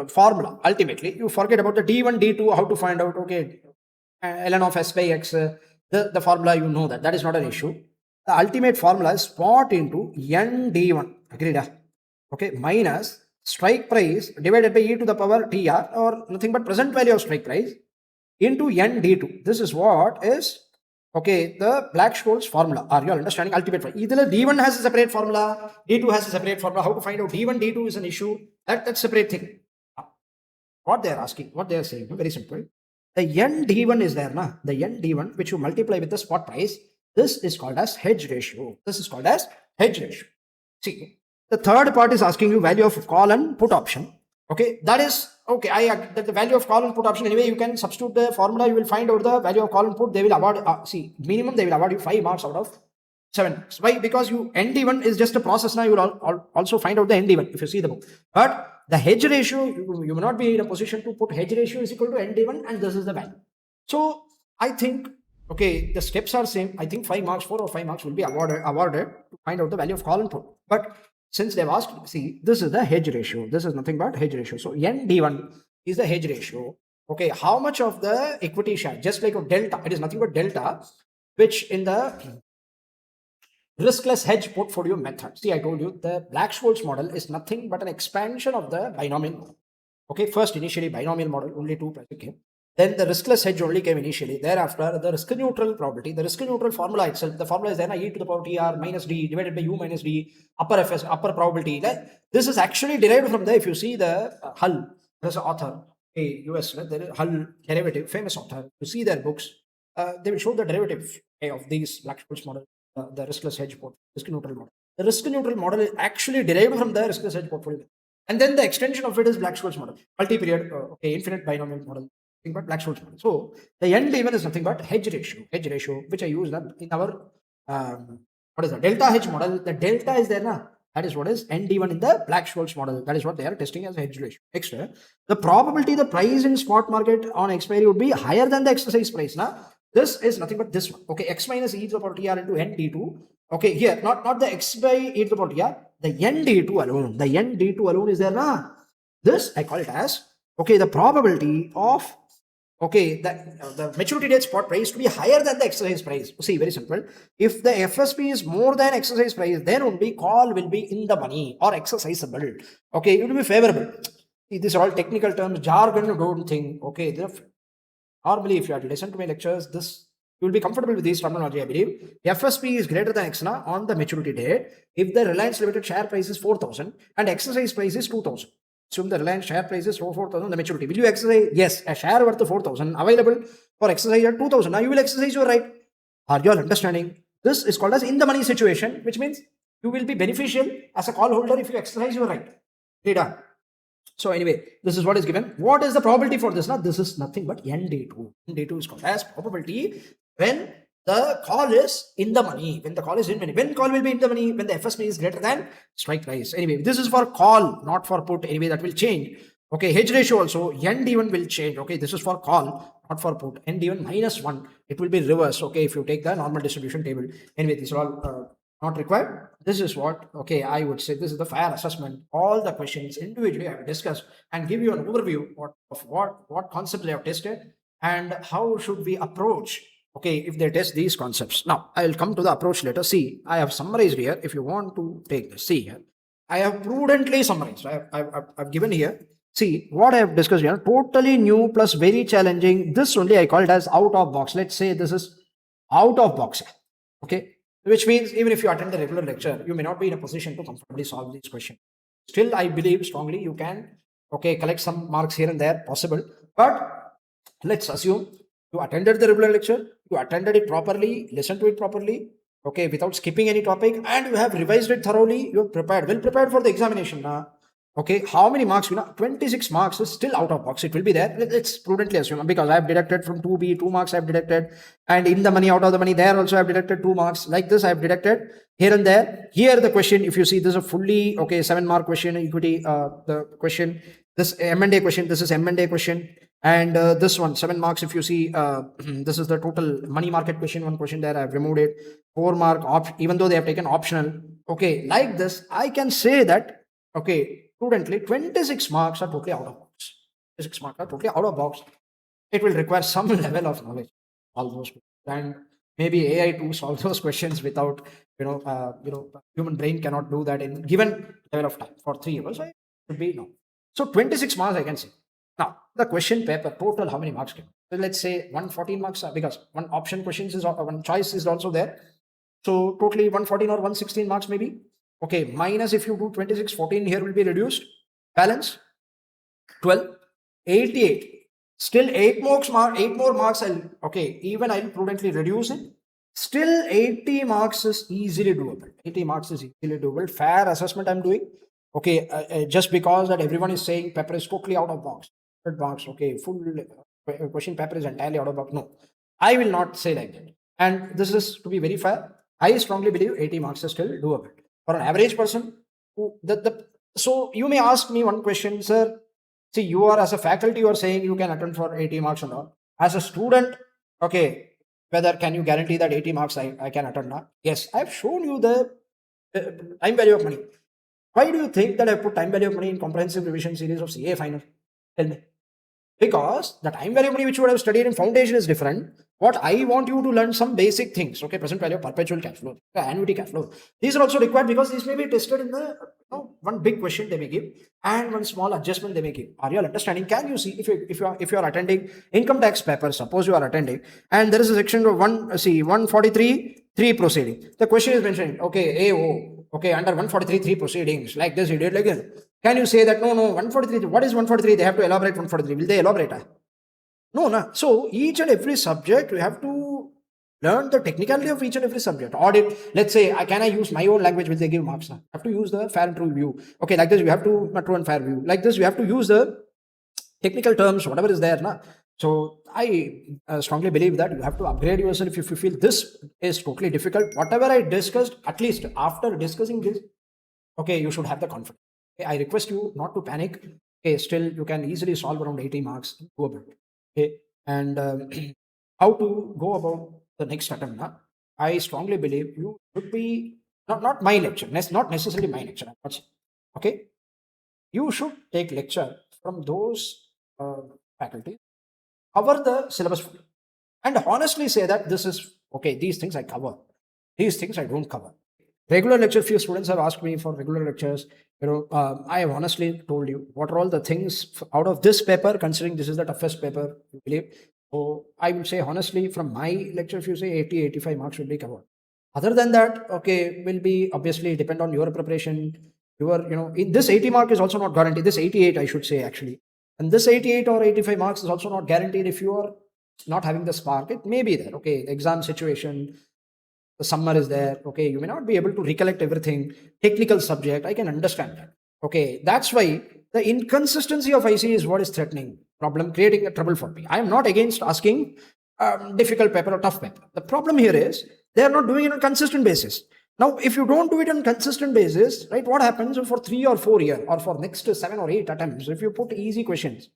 formula, ultimately, you forget about the D1, D2, how to find out, ln of S by X, the formula, you know that. That is not an issue. The ultimate formula is spot into N D1, agreed? Okay, minus strike price divided by e to the power TR, or nothing but present value of strike price, into N D2. This is what is the Black-Scholes formula. Are you understanding? Ultimate formula. Either D1 has a separate formula, D2 has a separate formula. How to find out D1, D2 is an issue. That's separate thing. What they are asking, what they are saying, very simple. The N D1 is there, na? The N D1, which you multiply with the spot price. This is called as hedge ratio. This is called as hedge ratio. See, the third part is asking you value of call and put option. Okay, that is that the value of call and put option. Anyway, you can substitute the formula. You will find out the value of call and put. They will award. Minimum they will award you 5 marks out of 7 marks. Why? Because you ND1 is just a process. Now you will also find out the ND1 if you see the book. But the hedge ratio, you may not be in a position to put hedge ratio is equal to ND1, and this is the value. So I think the steps are same. I think 5 marks, 4 or 5 marks will be awarded to find out the value of call and put. But since they've asked, see, this is the hedge ratio. This is nothing but hedge ratio. So ND1 is the hedge ratio. Okay, how much of the equity share? Just like a delta, it is nothing but delta, which in the riskless hedge portfolio method. See, I told you the Black-Scholes model is nothing but an expansion of the binomial model. Okay, first initially binomial model, only 2 came. Then the riskless hedge only came initially. Thereafter, the risk neutral probability, the risk neutral formula itself, the formula is then e to the power TR minus D divided by U minus D, upper FS, upper probability. This is actually derived from the, if you see the Hull, there's an author, a US, there is Hull derivative, famous author. You see their books, they will show the derivative of these Black-Scholes model, the riskless hedge portfolio, risk neutral model. The risk neutral model is actually derived from the riskless hedge portfolio. And then the extension of it is Black-Scholes model, multi-period, infinite binomial model. But Black-Scholes model. So the N D1 is nothing but hedge ratio, which I use in our What is the delta hedge model? The delta is there now. That is what is ND1 in the Black-Scholes model. That is what they are testing as hedge ratio. Next, the probability the price in spot market on expiry would be higher than the exercise price. Now, this is nothing but this one. Okay, x minus e to the power tr into ND2. Okay, here, not the x by e to the power tr, the ND2 alone. The ND2 alone is there now. This I call it as, okay, the probability of, okay, the maturity date spot price to be higher than the exercise price. See, very simple. If the FSP is more than exercise price, then only call will be in the money or exercisable. Okay, it will be favorable. See, these are all technical terms, jargon, don't think. Okay, normally if you had listened to my lectures, this you will be comfortable with this terminology, I believe. FSP is greater than XNA on the maturity date if the Reliance Limited share price is 4,000 and exercise price is 2,000. Assume the Reliance share price is 4,000, the maturity. Will you exercise? Yes, a share worth 4,000 available for exercise at 2,000. Now you will exercise your right. Are you all understanding? This is called as in the money situation, which means you will be beneficial as a call holder if you exercise your right. Data. So anyway, this is what is given. What is the probability for this? Now this is nothing but ND2. ND2 is called as probability when the call is in the money. When the call is in money. When call will be in the money? When the FSP is greater than strike price. Anyway, this is for call, not for put. Anyway, that will change. Okay, hedge ratio also, ND1 will change. Okay, this is for call, not for put. ND1 minus 1. It will be reverse. Okay, if you take the normal distribution table. Anyway, these are all not required. This is what, okay, I would say this is the fair assessment. All the questions individually I will discuss and give you an overview of what concepts they have tested and how should we approach, okay, if they test these concepts. Now, I will come to the approach later. See, I have summarized here. If you want to take this, see here. I have prudently summarized. I've given here. See, what I have discussed here, totally new plus very challenging. This only I call it as out of box. Let's say this is out of box. Okay. Which means even if you attend the regular lecture, you may not be in a position to comfortably solve these questions. Still, I believe strongly you can, okay, collect some marks here and there, possible. But let's assume you attended the regular lecture, you attended it properly, listened to it properly, okay, without skipping any topic, and you have revised it thoroughly, you have prepared, well prepared for the examination now. Okay, how many marks? 26 marks is still out of box. It will be there. Let's prudently assume, because I have deducted from 2B, 2 marks I have deducted, and in the money, out of the money, there also I have deducted 2 marks. Like this, I have deducted here and there. Here, the question, if you see, this is a fully, okay, 7-mark question, equity, the question, this M&A question, this is M&A question, and this one, 7 marks, if you see, this is the total money market question, 1 question there, I have removed it, 4 mark, even though they have taken optional. Okay, like this, I can say that, okay, prudently, 26 marks are totally out of box. 26 marks are totally out of box. It will require some level of knowledge, all those, and maybe AI to solve those questions without, human brain cannot do that in given level of time for 3 years. So it should be no. So 26 marks I can say. Now the question paper total how many marks can? So let's say 114 marks because one option questions is one choice is also there. So totally 114 or 116 marks maybe. Okay, minus if you do 26, 14 here will be reduced. Balance 12, 88. Still 8 more marks. Even I'll prudently reduce it. Still 80 marks is easily doable. 80 marks is easily doable. Fair assessment I'm doing. Okay, just because that everyone is saying paper is totally out of box. 100 marks. Okay, full question paper is entirely out of box. No, I will not say like that. And this is to be very fair. I strongly believe 80 marks is still doable. For an average person, so you may ask me one question, sir. See, you are as a faculty, you are saying you can attend for 80 marks and all. As a student, okay, whether can you guarantee that 80 marks I can attend now? Yes, I have shown you the time value of money. Why do you think that I put time value of money in comprehensive revision series of CA Final? Tell me. Because the time value of money which you would have studied in foundation is different. What I want you to learn some basic things. Okay, present value of perpetual cash flow, annuity cash flow. These are also required because these may be tested in the one big question they may give and one small adjustment they may give. Are you all understanding? Can you see if you are attending income tax paper? Suppose you are attending and there is a section of 143.3 proceeding. The question is mentioned. Okay, AO. Okay, under 143.3 proceedings like this, you did like this. Can you say that no 143? What is 143? They have to elaborate 143. Will they elaborate? No. So each and every subject we have to learn the technicality of each and every subject. Audit. Let's say can I use my own language? Will they give marks? I have to use the fair and true view. Okay, like this we have to true and fair view. Like this we have to use the technical terms, whatever is there. So I strongly believe that you have to upgrade yourself if you feel this is totally difficult. Whatever I discussed, at least after discussing this, okay, you should have the confidence. Okay, I request you not to panic. Okay, still you can easily solve around 80 marks doable. Okay, and how to go about the next attempt? Huh? I strongly believe you should be not my lecture, not necessarily my lecture. I'm not saying. Okay, you should take lecture from those faculty, cover the syllabus fully, and honestly say that this is okay. These things I cover, these things I don't cover. Regular lecture, few students have asked me for regular lectures. I have honestly told you what are all the things out of this paper, considering this is the toughest paper, you believe. So I would say honestly, from my lecture, if you say 80, 85 marks will be covered. Other than that, okay, will be obviously depend on your preparation. In this 80 mark is also not guaranteed. This 88, I should say actually. And this 88 or 85 marks is also not guaranteed if you are not having the spark. It may be there. Okay, the exam situation, the summer is there. Okay, you may not be able to recollect everything. Technical subject, I can understand that. Okay, that's why the inconsistency of IC is what is threatening problem, creating a trouble for me. I am not against asking difficult paper or tough paper. The problem here is they are not doing it on a consistent basis. Now, if you don't do it on consistent basis, right, what happens for 3 or 4 years or for next 7 or 8 attempts, if you put easy questions,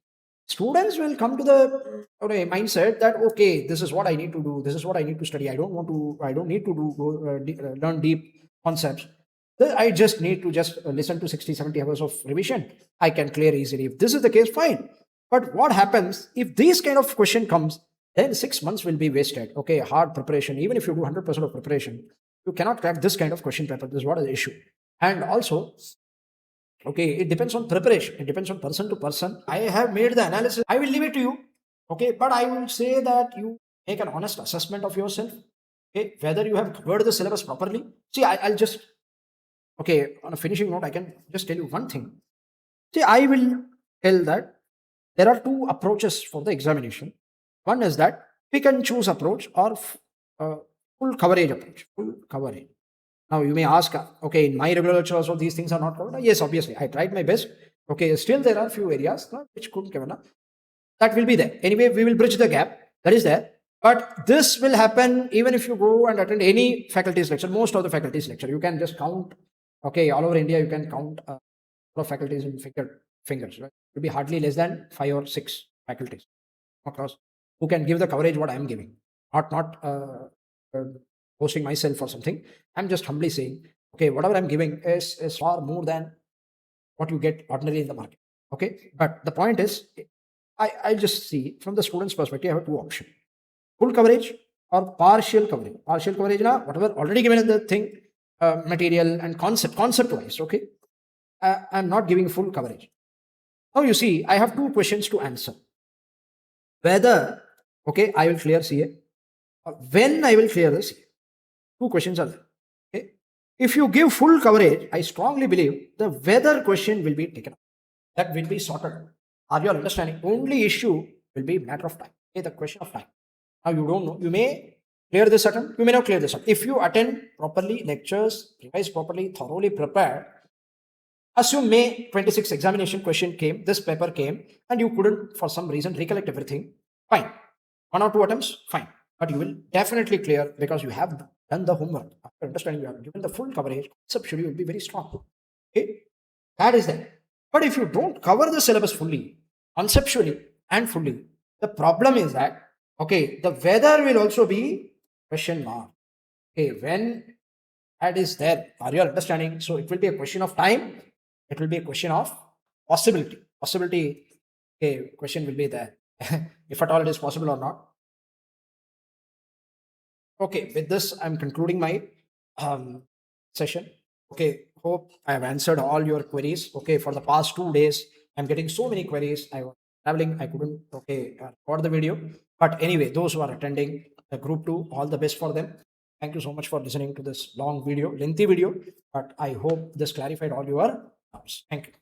students will come to the mindset that okay, this is what I need to do, this is what I need to study. I don't need to learn deep concepts. I just need to just listen to 60, 70 hours of revision. I can clear easily. If this is the case, fine. But what happens if this kind of question comes? Then 6 months will be wasted. Okay, hard preparation. Even if you do 100% of preparation, you cannot crack this kind of question paper. This is what is the issue. And also, okay, it depends on preparation. It depends on person to person. I have made the analysis. I will leave it to you. Okay, but I will say that you make an honest assessment of yourself. Okay, whether you have covered the syllabus properly. See, I'll just, okay, on a finishing note, I can just tell you one thing. See, I will tell that there are two approaches for the examination. One is that pick and choose approach or full coverage approach. Full coverage. Now you may ask, okay, in my regular lecture also these things are not covered. Yes, obviously, I tried my best. Okay, still there are few areas which couldn't cover. That will be there. Anyway, we will bridge the gap. That is there. But this will happen even if you go and attend any faculty's lecture, most of the faculty's lecture. You can just count, okay, all over India, you can count of faculties in fingers. Right? It will be hardly less than 5 or 6 faculties across who can give the coverage what I am giving. Not posting myself or something. I'm just humbly saying, okay, whatever I'm giving is far more than what you get ordinarily in the market. Okay, but the point is, I just see from the student's perspective, I have two options: full coverage or partial coverage. Partial coverage, na whatever already given in the thing, material and concept wise. Okay, I'm not giving full coverage. Now you see, I have two questions to answer: whether okay I will clear CA, or when I will clear the CA. Two questions are there. Okay? If you give full coverage, I strongly believe the whether question will be taken up. That will be sorted. Are you understanding? Only issue will be matter of time. Okay, the question of time. Now you don't know. You may clear this attempt. You may not clear this attempt. If you attend properly lectures, revise properly, thoroughly prepared, assume May 26 examination question came, this paper came, and you couldn't for some reason recollect everything. Fine. 1 or 2 attempts, fine. But you will definitely clear because you have done the homework. After understanding, you have given the full coverage, conceptually you will be very strong. Okay, that is that. But if you don't cover the syllabus fully, conceptually and fully, the problem is that okay, the whether will also be question mark. Okay, when that is there, are you understanding? So it will be a question of time. It will be a question of possibility. Possibility. Okay, question will be there, if at all it is possible or not. Okay, with this, I'm concluding my session. Okay, hope I have answered all your queries. Okay, for the past 2 days, I'm getting so many queries. I was traveling, I couldn't record the video. But anyway, those who are attending the group 2, all the best for them. Thank you so much for listening to this long video, lengthy video. But I hope this clarified all your doubts. Thank you.